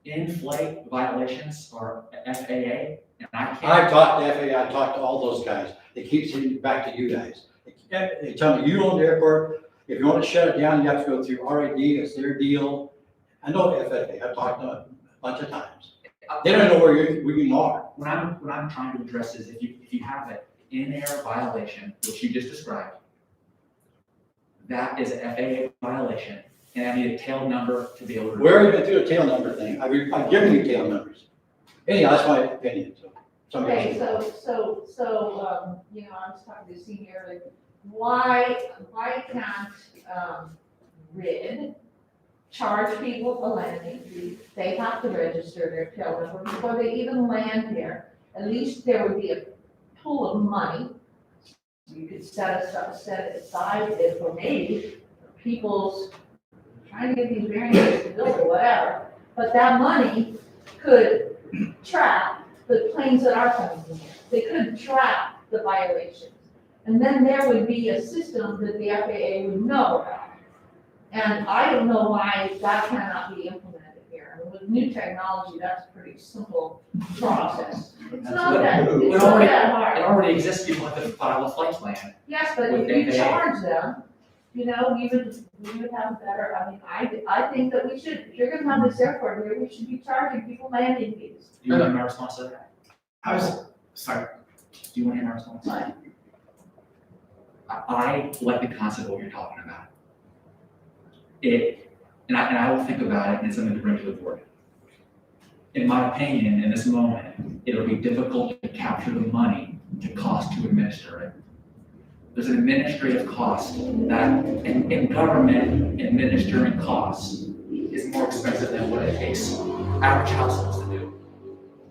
In-flight violations are FAA, and I can't. I've talked to FAA, I talked to all those guys. They keep sending it back to you guys. They tell me, you own the airport. If you want to shut it down, you have to go through RID. It's their deal. I know FAA. I've talked to them a bunch of times. They don't know where we are. What I'm trying to address is if you have an in-air violation, which you just described, that is an FAA violation, and I need a tail number to be able to. Where are you going to do a tail number thing? I've given you tail numbers. Anyhow, that's my opinion. So somebody else. Okay, so, you know, I was talking to senior, like, why can't, RID charge people a landing fee? They have to register their tail number before they even land here. At least there would be a pool of money. You could set it aside if, or maybe, people's trying to get these variances to build or whatever. But that money could track the planes that are coming in here. They could track the violations. And then there would be a system that the FAA would know about. And I don't know why that cannot be implemented here. I mean, with new technology, that's a pretty simple process. It's not that It hard. already exists, people have to file a flight plan. Yes, but with if you FAA. charge them, you know, we would have better, I mean, I think that we should, if you're gonna have this airport here, we should be charging people landing fees. Do you want my response to that? Sorry. Do you want to hear my response? Fine. I like the concept of what you're talking about. And I will think about it and it's something to bring to the board. In my opinion, in this moment, it'll be difficult to capture the money to cost to administer it. There's an administrative cost that in government administering costs is more expensive than what it takes average households to do.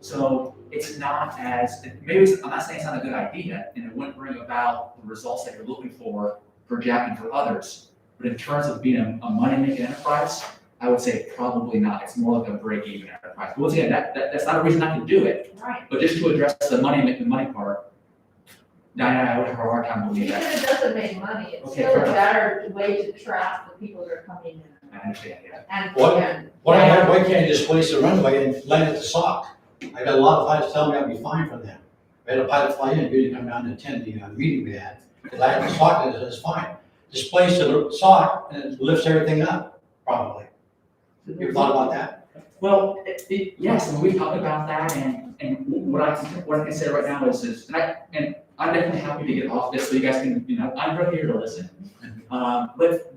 So it's not as, I'm not saying it's not a good idea and it wouldn't bring about the results that you're looking for Jack and for others. But in terms of being a money-making enterprise, I would say probably not. It's more like a break-even enterprise. But once again, that's not a reason not to do it. Right. But just to address the money part, Diana, I would have a hard time believing Even that. if it doesn't make money, it's Okay, still a fair enough. better way to track the people that are coming in. I understand, yeah. And, What? and Why can't you just place the runway and land at the SOC? I got a lot of pilots telling me I'd be fine for them. I had a pilot fly in, didn't come down to attend the meeting we had. They landed at the SOC, and it's fine. Just place the SOC and it lifts everything up, probably. You ever thought about that? Well, yes, and we've talked about that, and what I can say right now is, and I'm definitely happy to get off this, so you guys can, you know, I'm right here to listen. But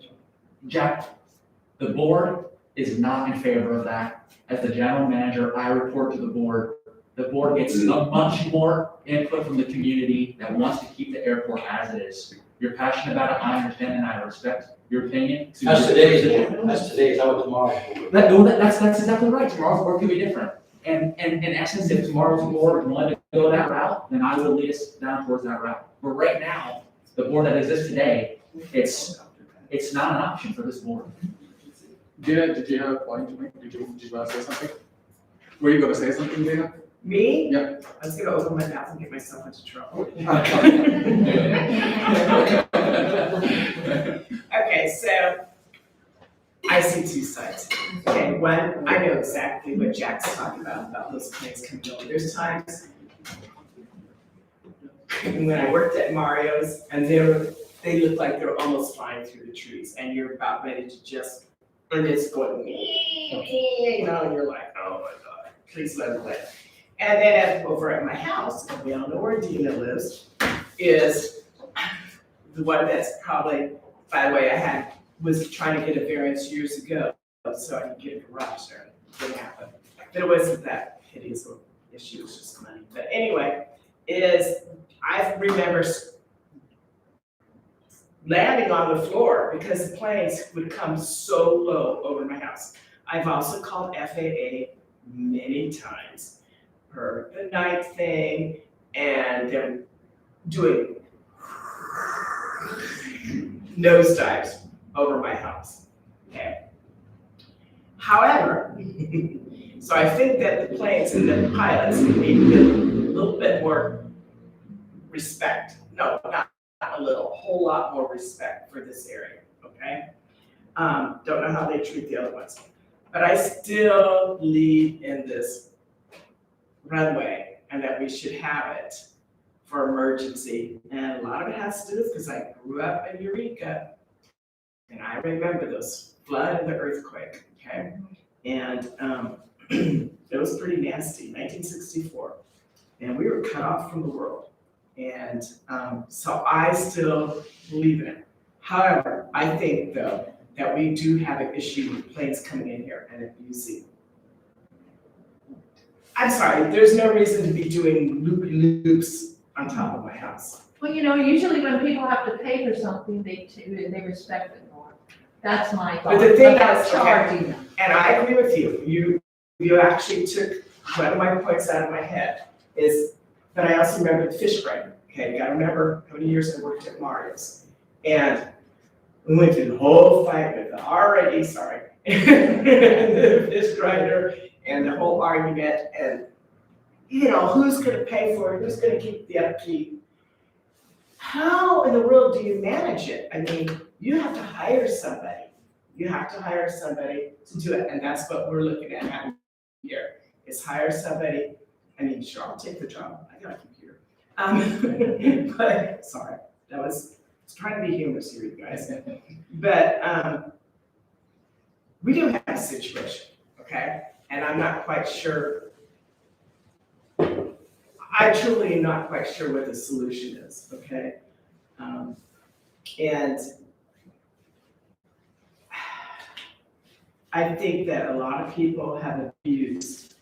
Jack, the board is not in favor of that. As the general manager, I report to the board. The board gets much more input from the community that wants to keep the airport as it is. You're passionate about it, I understand, and I respect your opinion. That's today's board. That's today's, that was tomorrow's board. That's exactly right. Tomorrow's board could be different. And in essence, if tomorrow's board wanted to go that route, then I will lead us down towards that route. But right now, the board that exists today, it's not an option for this board. Dina, did you have a point to make? Did you want to say something? Were you going to say something, Dina? Me? Yeah. I was gonna open my mouth and get myself into trouble. Okay, so I see two sides. Okay, one, I know exactly what Jack's talking about those planes coming over. There's times when I worked at Mario's, and they looked like they were almost flying through the trees, and you're about ready to just, and it's going, you know, and you're like, oh my God, please let it live. And then over at my house, and we all know where Dina lives, is the one that's probably, by the way, was trying to get a variance years ago, so I could get a garage there. It didn't happen. But it wasn't that hideous of an issue, it was just money. But anyway, I remember landing on the floor because the planes would come so low over my house. I've also called FAA many times for the night thing, and they're doing nosedives over my house, okay? However, so I think that the planes and the pilots need to get a little bit more respect. No, not a little, a whole lot more respect for this area, okay? Don't know how they treat the other ones. But I still believe in this runway and that we should have it for emergency. And a lot of it has to do with because I grew up in Eureka and I remember those flood and the earthquake, okay? And it was pretty nasty, 1964. And we were cut off from the world. And so I still believe in it. However, I think though, that we do have an issue with planes coming in here and abusing. I'm sorry, there's no reason to be doing loop-loops on top of my house. Well, you know, usually when people have to pay for something, they respect it more. That's my thought. But the thing Without is, charging them. And I agree with you. You actually took one of my points out of my head is, but I also remember the fish grinder. Okay, you gotta remember how many years I worked at Mario's. And we went through the whole fight with the the fish grinder and the whole argument and, you know, who's gonna pay for it, who's gonna keep the upkeep? How in the world do you manage it? I mean, you have to hire somebody. You have to hire somebody to do it, and that's what we're looking at having here, is hire somebody. I mean, sure, I'll take the job, I got a computer. But, sorry, I was trying to be humorous here, you guys. But we do have a situation, okay? And I'm not quite sure, I truly am not quite sure what the solution is, okay? And I think that a lot of people have abused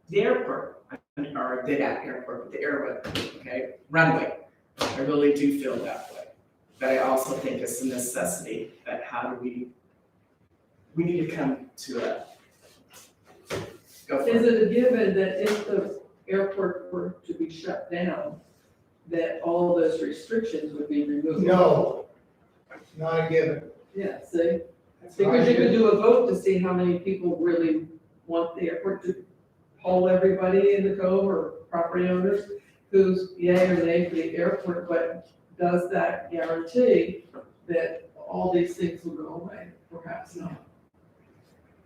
the airport, or the airport, the airway, okay, runway. I really do feel that way. But I also think it's a necessity that how do we need to come to a, go for Is it. it a given that if the airport were to be shut down, that all those restrictions would be removed? No, not a given. Yeah, see, That's because not you a could given. do a vote to see how many people really want the airport to haul everybody in the Cove or property owners who's yay or nay for the airport, but does that guarantee that all these things will go away? Perhaps not.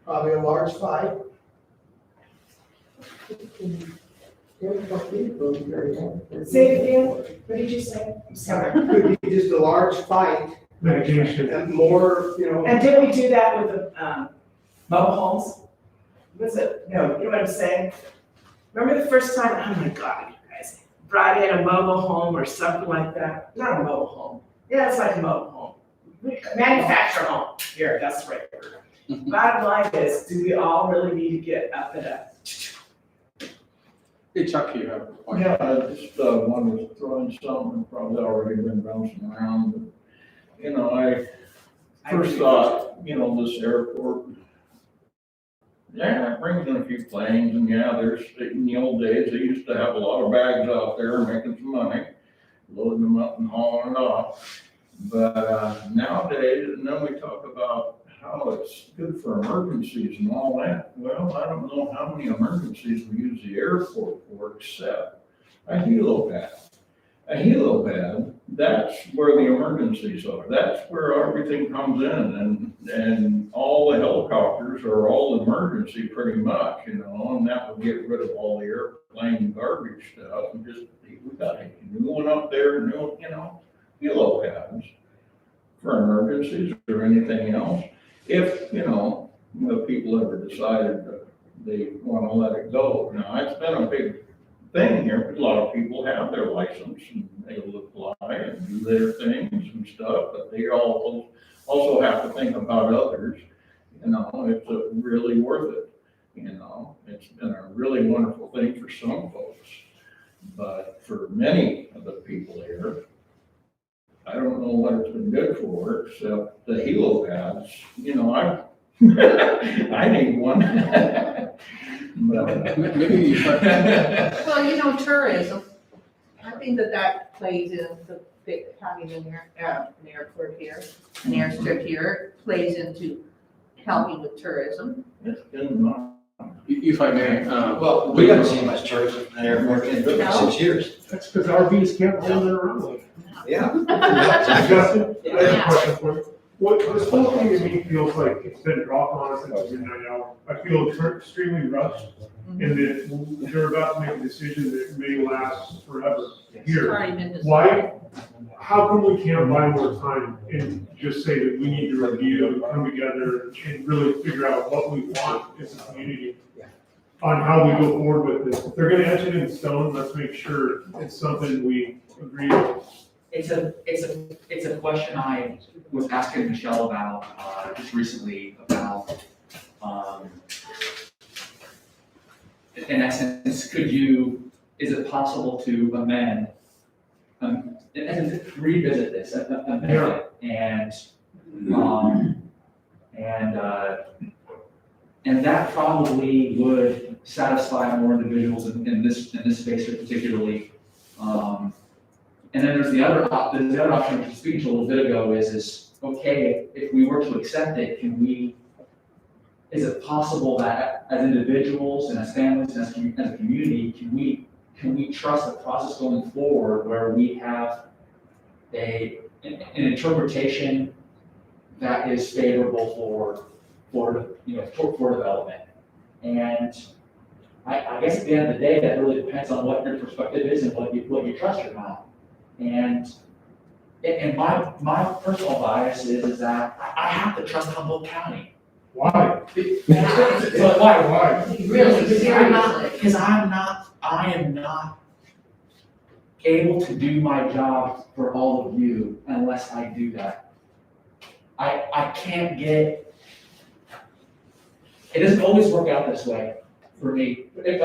Probably a large fight. Say it again, what did you say? I'm sorry. Could be just a large fight Mitigation. and more, you know. And didn't we do that with the mobile homes? Was it, no, you know what I'm saying? Remember the first time, oh my God, you guys, brought in a mobile home or something like that? Not a mobile home. Yeah, it's like a mobile home. Manufactured home. Here, that's the right word. Bottom line is, do we all really need to get up and up? Hey Chuck, you have a point. Yeah, I just wanted to throw in something, probably already been bouncing around, but, you know, I first thought, you know, this airport, yeah, it brings in a few planes, and yeah, there's, in the old days, they used to have a lot of bags out there making some money, loading them up and hauling it off. But nowadays, and then we talk about how it's good for emergencies and all that. Well, I don't know how many emergencies we use the airport for except a helipad. A helipad that's where the emergencies are. That's where everything comes in and all the helicopters are all emergency pretty much, you know, and that would get rid of all the airplane garbage stuff and just, we got a new one up there, new, you know, helo pads for emergencies or anything else. If, you know, the people ever decided that they want to let it go. Now, it's been a big thing here, but a lot of people have their license and they will apply and do their things and stuff, but they all also have to think about others. You know, it's really worth it. You know, it's been a really wonderful thing for some folks, but for many of the people here, I don't know what it's been good for, except the helo pads. You know, I need one. But, Maybe if I- Well, you know, tourism, I think that plays into having an airport here, an airstrip here, plays into helping with tourism. it's been not. If I may, Well, we haven't seen much tourism in the airport in 6 years. That's because RVs can't land around like. Yeah. Justin, I have a Yeah. question for you. What, this whole thing to me feels like it's been dropped on us at the midnight hour. I feel extremely rushed, and that they're about to make a decision that may last forever It's here. already been decided. Why, how come we can't buy more time and just say that we need to review and come together and really figure out what we want as a community on how we go forward with this? If they're gonna etch it in stone, let's make sure it's something we agree with. It's a question I was asking Michelle about, just recently about, in essence, is it possible to amend, and revisit this, amend it, and that probably would satisfy more individuals in this space particularly. And then there's the other option, which I was speaking to a little bit ago, is okay, if we were to accept it, is it possible that as individuals and as families and as a community, can we trust the process going forward where we have an interpretation that is favorable for development? And I guess at the end of the day, that really depends on what your perspective is and what you trust or not. And my personal bias is that I have to trust Humboldt County. Why? But why? Why? Really, seriously. Because I am not able to do my job for all of you unless I do that. I can't it doesn't always work out this way for me, for the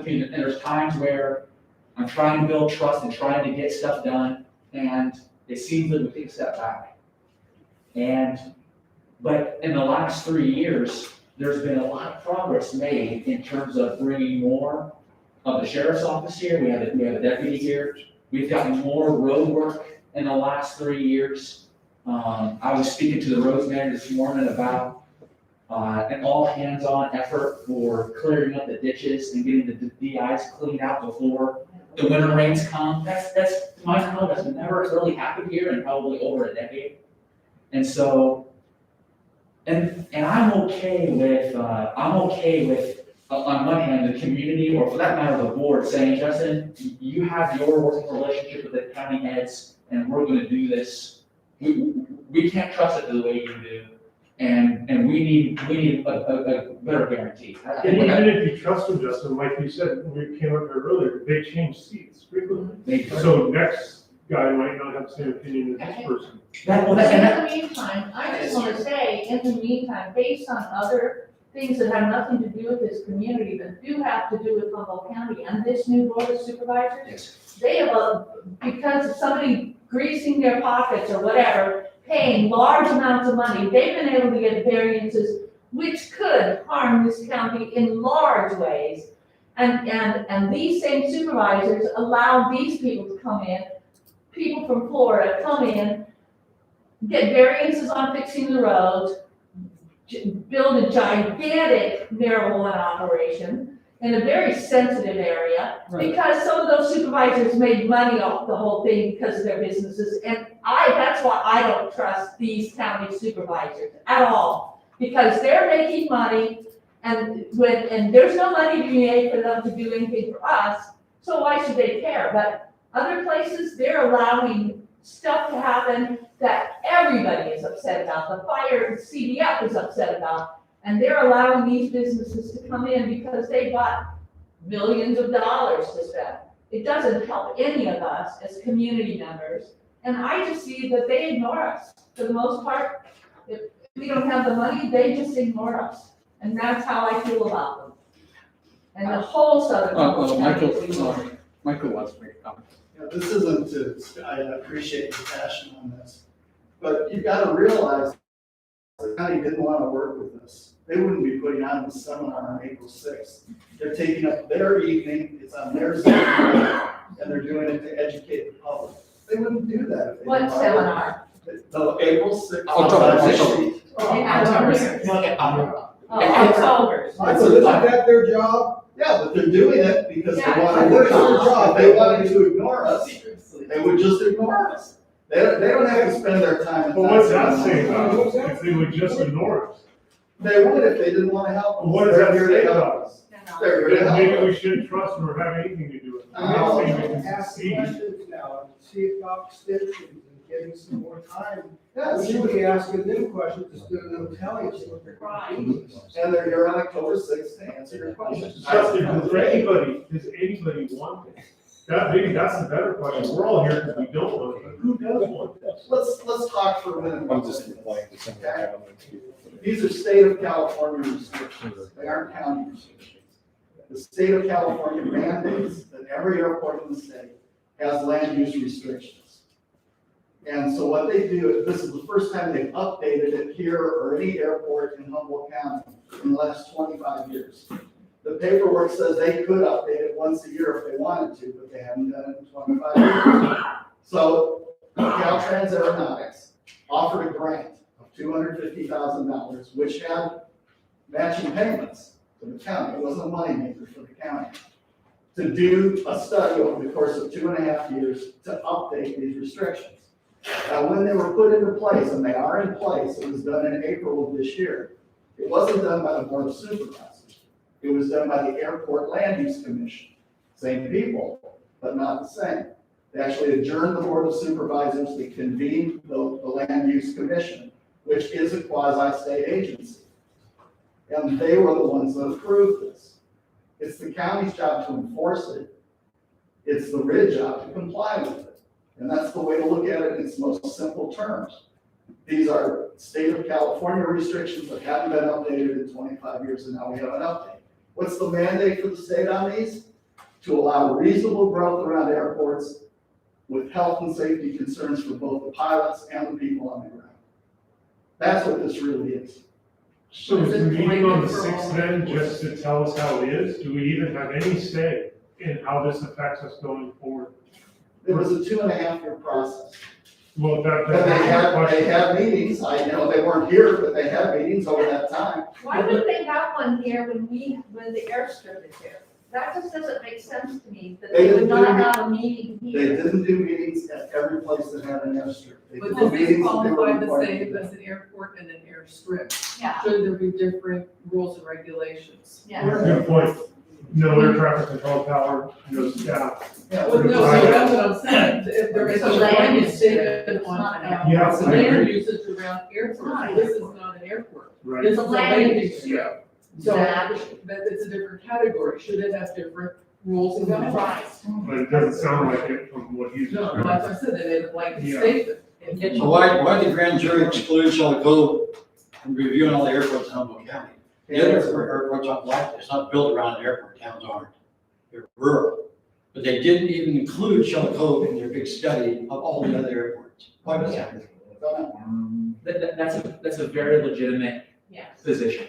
community. And there's times where I'm trying to build trust and trying to get stuff done, and it seems like we take a step back. But in the last 3 years, there's been a lot of progress made in terms of bringing more of the sheriff's office here. We have a deputy here. We've gotten more road work in the last 3 years. I was speaking to the roads manager this morning about an all hands-on effort for clearing up the ditches and getting the DIs cleaned out before the winter rains come. That's to my knowledge, that's never really happened here in probably over a decade. And so, and I'm okay with on one hand, the community, or for that matter, the board saying, Justin, you have your working relationship with the county heads, and we're gonna do this. We can't trust it the way you do, and we need a better guarantee. And even if you trust them, Justin, like you said, we came up here earlier, they change seats frequently. So next guy might not have the same opinion as this person. But in the meantime, I just want to say, in the meantime, based on other things that have nothing to do with this community, but do have to do with Humboldt County and this new board of supervisors, Yes. they have because of somebody greasing their pockets or whatever, paying large amounts of money, they've been able to get variances which could harm this county in large ways. And these same supervisors allow these people to come in, people from Florida come in, get variances on fixing the roads, build a gigantic marijuana operation, in a very sensitive area, Right. because some of those supervisors made money off the whole thing because of their businesses, and that's why I don't trust these county supervisors at all, because they're making money, and there's no money to be made for them to do anything for us, so why should they care? But other places, they're allowing stuff to happen that everybody is upset about, the fire CDF is upset about, and they're allowing these businesses to come in because they got millions of dollars to spend. It doesn't help any of us as community members, and I just see that they ignore us. For the most part, if we don't have the money, they just ignore us, and that's how I feel about them. And the whole Southern County Michael, is ignored. Michael wants to make a comment. Yeah, this isn't to, I appreciate your passion on this, but you've got to realize the county didn't want to work with us. They wouldn't be putting on the seminar on April 6th. They're taking up their evening, it's on their Saturday, and they're doing it to educate the public. They wouldn't do that if they What didn't want to. seminar? The April 6th. October. October. So isn't that their job? Yeah, but they're doing it because they Yeah, want to work their job. They wanted to ignore us. They would just ignore us. They don't have to spend their time. But what's that say about us, if they would just ignore us? They would if they didn't want to help us. Well, what does that They're here say to help about us. They're here to Then help maybe us. we shouldn't trust them or have anything to do with it. I'm not saying we can Ask the succeed. questions now, and see about extensions and getting some more time. Yeah, We should be asking them questions instead of them telling us what they're going to do. and they're here on October 6th to answer your questions. Justin, does anybody want this? Maybe that's the better question. We're all here because we don't want it, but who does want this? Let's talk for a minute. I'm just replying to some of the comments. These are state of California restrictions. They aren't county restrictions. The state of California mandates that every airport in the state has land use restrictions. And so what they do, this is the first time they've updated it here or any airport in Humboldt County in the last 25 years. The paperwork says they could update it once a year if they wanted to, but they haven't done it in 25 years. So Caltrans Aeronautics offered a grant of $250,000, which had matching payments to the county. It wasn't a moneymaker for the county. To do a study over the course of 2.5 years to update these restrictions. Now, when they were put into place, and they are in place, it was done in April of this year. It wasn't done by the Board of Supervisors. It was done by the Airport Land Use Commission. Same people, but not the same. They actually adjourned the Board of Supervisors, they convened the Land Use Commission, which is a quasi-state agency. And they were the ones that approved this. It's the county's job to enforce it. It's the RID job to comply with it. And that's the way to look at it in its most simple terms. These are state of California restrictions that haven't been updated in 25 years, and now we have an update. What's the mandate for the state on these? To allow reasonable growth around airports with health and safety concerns for both the pilots and the people on the ground. That's what this really is. So is the meeting on the 6th then just to tell us how it is? Do we even have any say in how this affects us going forward? It was a 2.5-year process. Well, But that's my question. they had meetings, I know they weren't here, but they had meetings over that time. Why would they have one here when the airstrip is here? That just doesn't make sense to me, that they would not have a meeting They here. didn't do meetings at every place that had an airstrip. They But did does this meetings that they were qualify the required to same do. as an airport and an airstrip? Yeah, Should there be different rules and regulations? yeah. Good point. No air traffic control tower, no staff. Yeah, Well, no, so that's what I'm saying, if there is a So land land use use statement is on, not an the Yeah, I land agree. usage around airports, not. this is not an airport. Right. This is a land use use. strip. So, that it's a different category, should it have different rules and guidelines? But it doesn't sound like it from what he's No, describing. like I said, they made a blanket Yeah. statement. So why did the grand jury exclude Shell Cove from reviewing all the airports in Humboldt County? The other airports aren't like this, it's not built around an airport, towns aren't. They're rural. But they didn't even include Shell Cove in their big study of all the other airports. Why was that? That's a very legitimate Yes. position.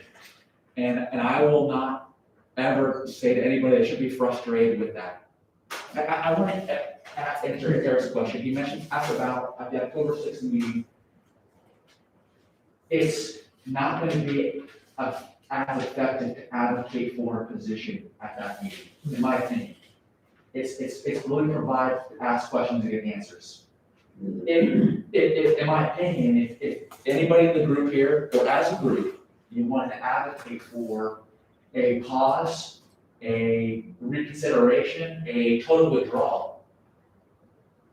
And I will not ever say to anybody that should be frustrated with that. I want to answer Eric's question. He mentioned about at the October 6th meeting. It's not going to be a as effective to advocate for a position at that meeting, in my opinion. It's really provide, ask questions and get answers. If, in my opinion, if anybody in the group here, or as a group, you want to advocate for a pause, a reconsideration, a total withdrawal,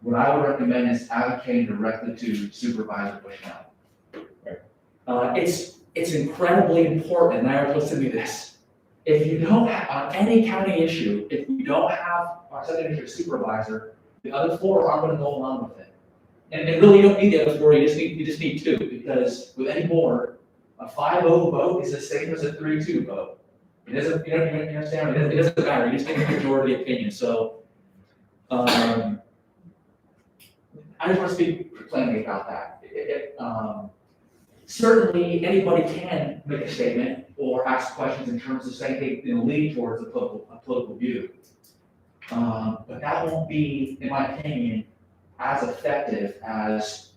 what I would recommend is advocating directly to Supervisor Bushnell. It's incredibly important, and I listen to this. If you don't have, on any county issue, if we don't have our secondary supervisor, the other four aren't gonna go along with it. And really, you don't need the other four, you just need two, because with any board, a 5-0 vote is the same as a 3-2 vote. It doesn't, you understand, it doesn't matter, you just need a majority opinion, so, I just want to speak plainly about that. Certainly, anybody can make a statement or ask questions in terms of saying they lean towards a political view. But that won't be, in my opinion, as effective as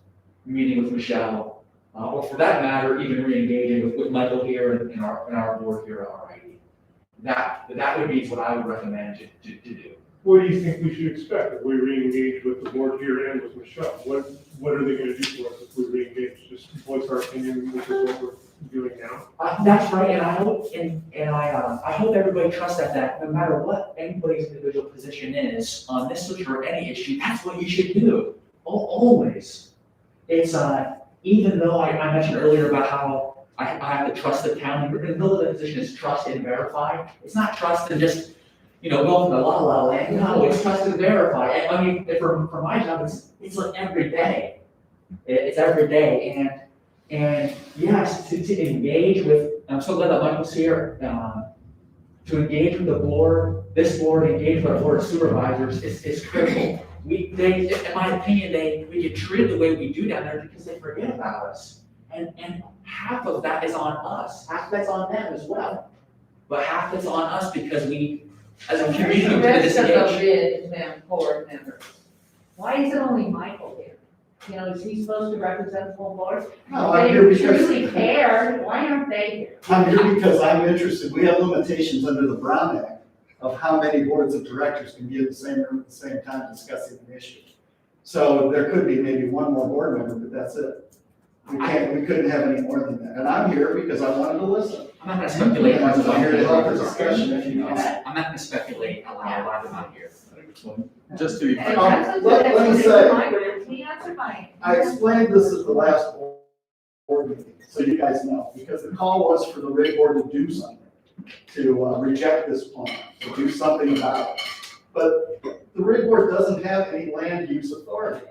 meeting with Michelle, or for that matter, even re-engaging with Michael here and our board here at RID. That would be what I would recommend to do. What do you think we should expect if we re-engage with the board here and with Michelle? What are they gonna do for us if we re-engage? Just voice our opinion, which is what we're doing now? That's right, and I hope, I hope everybody trusts that no matter what anybody's individual position is on this issue or any issue, that's what you should do, always. It's, even though I mentioned earlier about how I have to trust the county, but the position is trust and verify. It's not trust and just, go from the la land, no, it's trust and verify. I mean, for my job, it's like every day. It's every day, and yes, to engage with, I'm so glad that Michael's here, to engage with the board, this board, engage with our board of supervisors is critical. In my opinion, we get treated the way we do down there because they forget about us. And half of that is on us, half of that's on them as well. But half that's on us because we, as a community, The we rest of the disengage. bid board members. Why is it only Michael here? Is he supposed to represent the whole board? No, I'm here If they because, truly care, why aren't they here? I'm here because I'm interested, we have limitations under the Brown Act of how many boards of directors can be in the same room at the same time discussing an issue. So there could be maybe one more board member, but that's it. We couldn't have any more than that. And I'm here because I wanted to listen. I'm not gonna speculate. And I'm here to help the discussion if you want. I'm not gonna speculate aloud why they're not here. Just to be And clear, that's let me say- He answered mine. I explained this at the last board meeting, so you guys know, because the call was for the Rig Board to do something, to reject this plan, to do something about it. But the Rig Board doesn't have any land use authority.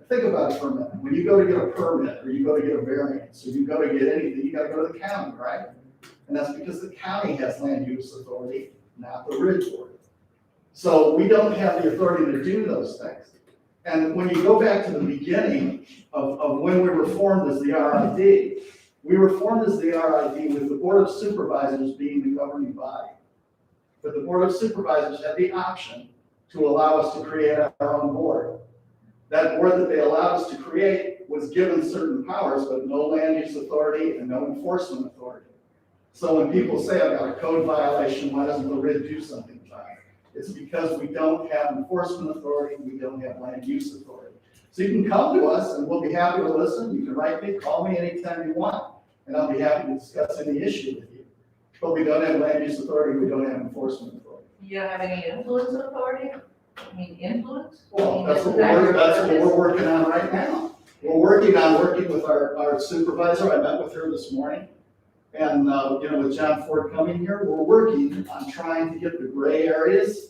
Think about it for a minute. When you go to get a permit, or you go to get a variance, or you go to get anything, you gotta go to the county, right? And that's because the county has land use authority, not the Rig Board. So we don't have the authority to do those things. And when you go back to the beginning of when we were formed as the RID, we were formed as the RID with the Board of Supervisors being the governing body. But the Board of Supervisors had the option to allow us to create our own board. That board that they allowed us to create was given certain powers, but no land use authority and no enforcement authority. So when people say, I've got a code violation, why doesn't the RID do something about it? It's because we don't have enforcement authority, we don't have land use authority. So you can come to us and we'll be happy to listen. You can write me, call me anytime you want, and I'll be happy to discuss any issue with you. But we don't have land use authority, we don't have enforcement authority. You don't have any influence authority? Influence? Well, that's what we're working on right now. We're working with our supervisor. I met with her this morning. And, with John Ford coming here, we're working on trying to get the gray areas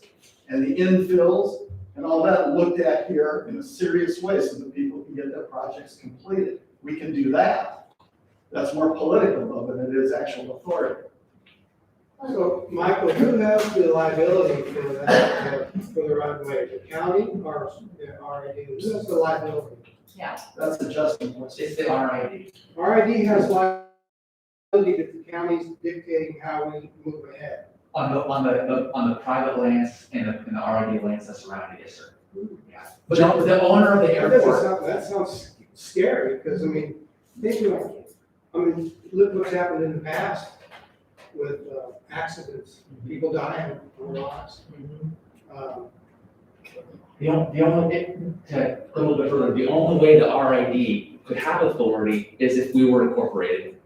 and the infills and all that looked at here in a serious way so that people can get their projects completed. We can do that. That's more political though than it is actual authority. So, Michael, who has the liability for that, for the right of way, the county or the RID? Who has the liability? That's a Justin question. It's the RID. RID has liability if the county's dictating how we move ahead. On the private lands and the RID lands that surround it, yes, sir. Yeah. But the owner of the airport. That sounds scary, because, think about it. Look what's happened in the past. with accidents, people dying on lots. The only, to go a little bit further, the only way the RID could have authority is if we were incorporated.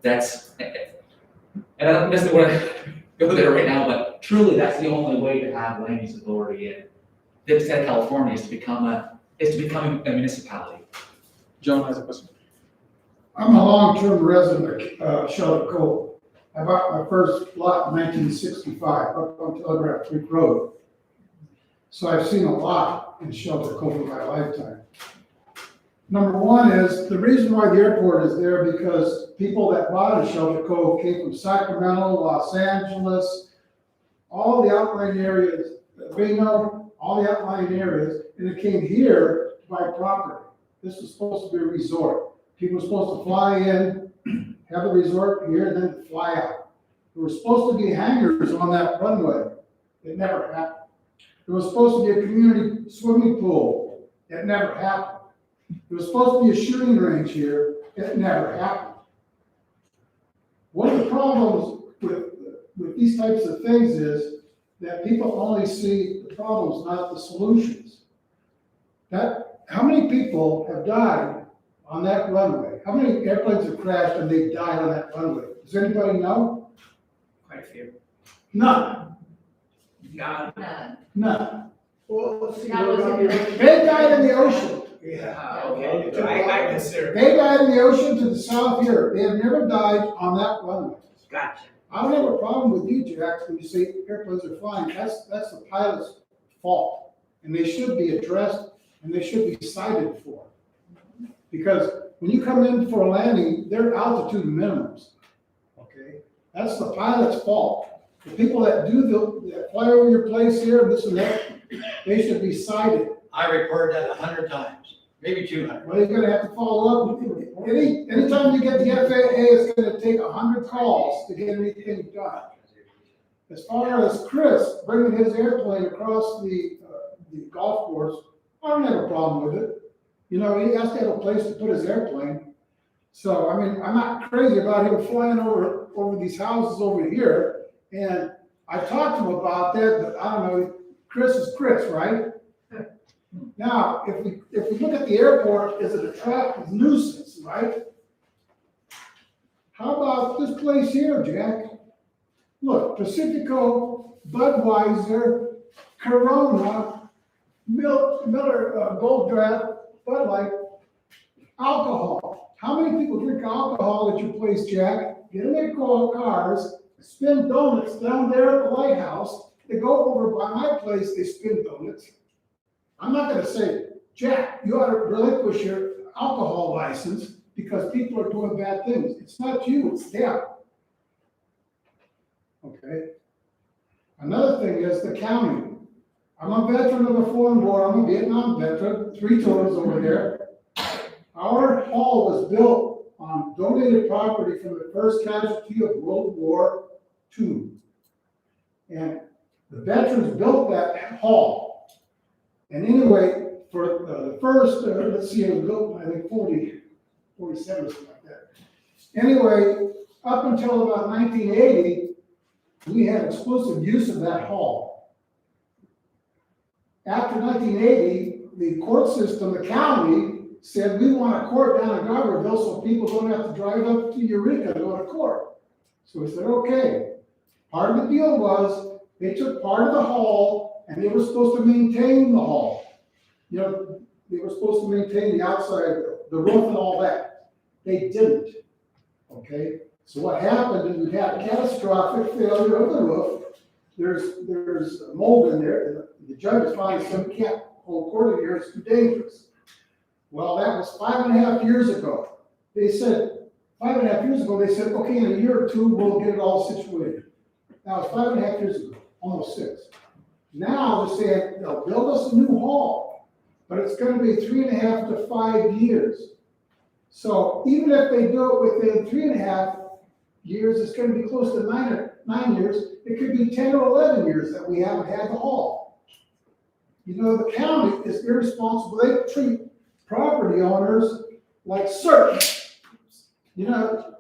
That's, and I don't necessarily want to go there right now, but truly, that's the only way to have land use authority in the state of California is to become a municipality. John has a question. I'm a long-term resident of Shelter Cove. I bought my first lot in 1965 up on Telegraph Creek Road. So I've seen a lot in Shelter Cove in my lifetime. Number one is, the reason why the airport is there because people that bought in Shelter Cove came from Sacramento, Los Angeles, all the outlying areas, Reno, all the outlying areas, and it came here to buy property. This was supposed to be a resort. People were supposed to fly in, have a resort here, and then fly out. There were supposed to be hangars on that runway. It never happened. There was supposed to be a community swimming pool. It never happened. There was supposed to be a shooting range here. It never happened. One of the problems with these types of things is that people only see the problems, not the solutions. How many people have died on that runway? How many airplanes have crashed and they died on that runway? Does anybody know? Quite a few. None. None. None. Well, let's see. That was in the- They died in the ocean. Yeah. Okay, I consider. They died in the ocean to the south here. They have never died on that runway. Gotcha. I don't have a problem with you, Jack, when you say airplanes are flying. That's the pilot's fault. And they should be addressed and they should be cited for. Because when you come in for a landing, they're altitude minimums. Okay? That's the pilot's fault. The people that that fly over your place here, and this and that, they should be cited. I reported that 100 times, maybe 200. Well, you're gonna have to follow up. Anytime you get the FAA, it's gonna take 100 calls to get anything done. As far as Chris bringing his airplane across the golf course, I don't have a problem with it. You know, he has to have a place to put his airplane. So, I mean, I'm not crazy about him flying over these houses over here. And I talked to him about that, but I don't know, Chris is Chris, right? Now, if we look at the airport, is it a traffic nuisance, right? How about this place here, Jack? Look, Pacifico, Budweiser, Corona, Miller Gold Draft, Bud Light, alcohol. How many people drink alcohol at your place, Jack? Get in their cars, spin donuts down there at the lighthouse. They go over by my place, they spin donuts. I'm not gonna say, Jack, you ought to relinquish your alcohol license because people are doing bad things. It's not you, it's them. Okay? Another thing is the county. I'm a veteran of the foreign war, I'm a Vietnam veteran, 3 tours over there. Our hall was built on donated property from the first casualty of World War II. And the veterans built that hall. And anyway, for the first, let's see, it was built, I think, 47 or something like that. Anyway, up until about 1980, we had exclusive use of that hall. After 1980, the court system, the county, said, we want a court down in Garberville so people don't have to drive up to Eureka to go to court. So we said, okay. Part of the deal was they took part of the hall and they were supposed to maintain the hall. You know, they were supposed to maintain the outside, the roof and all that. They didn't, okay? So what happened is we had a catastrophic failure of the roof. There's mold in there. The judge finally said, we can't hold court in here, it's too dangerous. Well, that was 5.5 years ago. They said, 5.5 years ago, they said, okay, in a year or two, we'll get it all situated. That was 5.5 years ago, almost 6. Now they're saying, they'll build us a new hall, but it's gonna be 3.5 to 5 years. So even if they do it within 3.5 years, it's gonna be close to 9 years. It could be 10 or 11 years that we haven't had the hall. You know, the county is irresponsible. They treat property owners like servants. You know,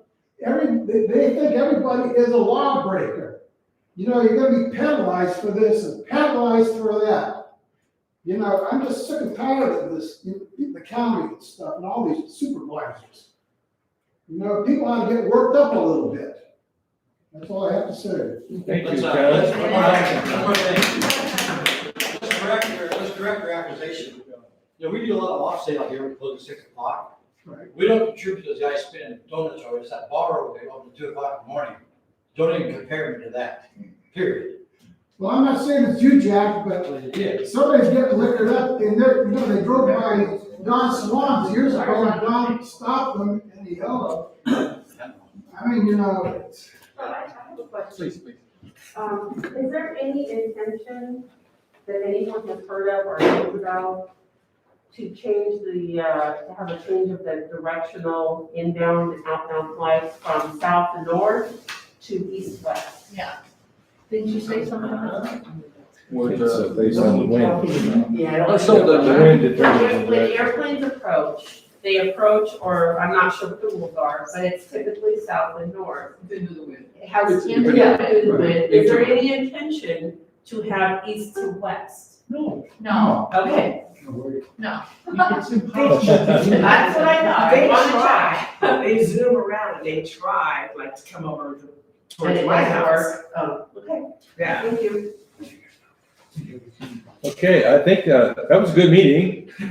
they think everybody is a lawbreaker. You know, you're gonna be penalized for this and penalized for that. You know, I'm just sick and tired of this, the county and stuff and all these supervisors. You know, people ought to get worked up a little bit. That's all I have to say. Thank you, Let's, John. one more thing. Let's correct your accusation. You know, we do a lot of off-sale out here, we close at 6 o'clock. Right. We don't contribute to those guys spinning donuts or it's that bar over there open at 2 o'clock in the morning. Don't even compare me to that, period. Well, I'm not saying it's you, Jack, but Well, you did. somebody's getting liquored up and they're, you know, they drove by Don Salons years ago and Don stopped them and he yelled. I mean, you know, it's. I have a question. Please. Is there any intention that anyone has heard of or knows about to change to have a change of the directional inbound and outbound flights from south to north to east-west? Yeah. Didn't you say something about that? It's based on the wind. Yeah, I don't. So the wind determines the When direction. airplanes approach, they approach, or I'm not sure what the rules are, but it's typically south and north. Into the wind. It has It's into into the wind. Is there any intention to have east to west? No, Okay, no. That's that's what I thought. I They wanted to try, check. they zoom around and they try, like, to come over And towards it my doesn't house. work. Oh, okay, Yeah. thank you. Okay, I think, that was a good meeting. I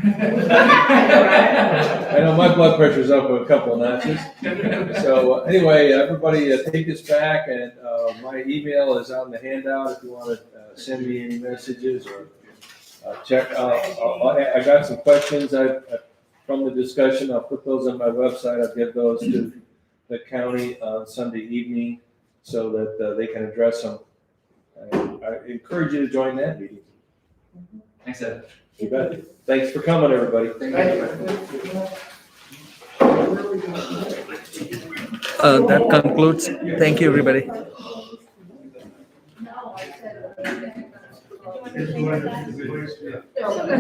know my blood pressure's up a couple notches. So anyway, everybody take this back and, my email is on the handout if you want to, send me any messages or, check. I got some questions from the discussion. I'll put those on my website. I'll give those to the county on Sunday evening so that, they can address them. I encourage you to join that meeting. Thanks, Ed. You bet. Thanks for coming, everybody. That concludes. Thank you, everybody. No, I said. It's going to be the place, yeah. Okay.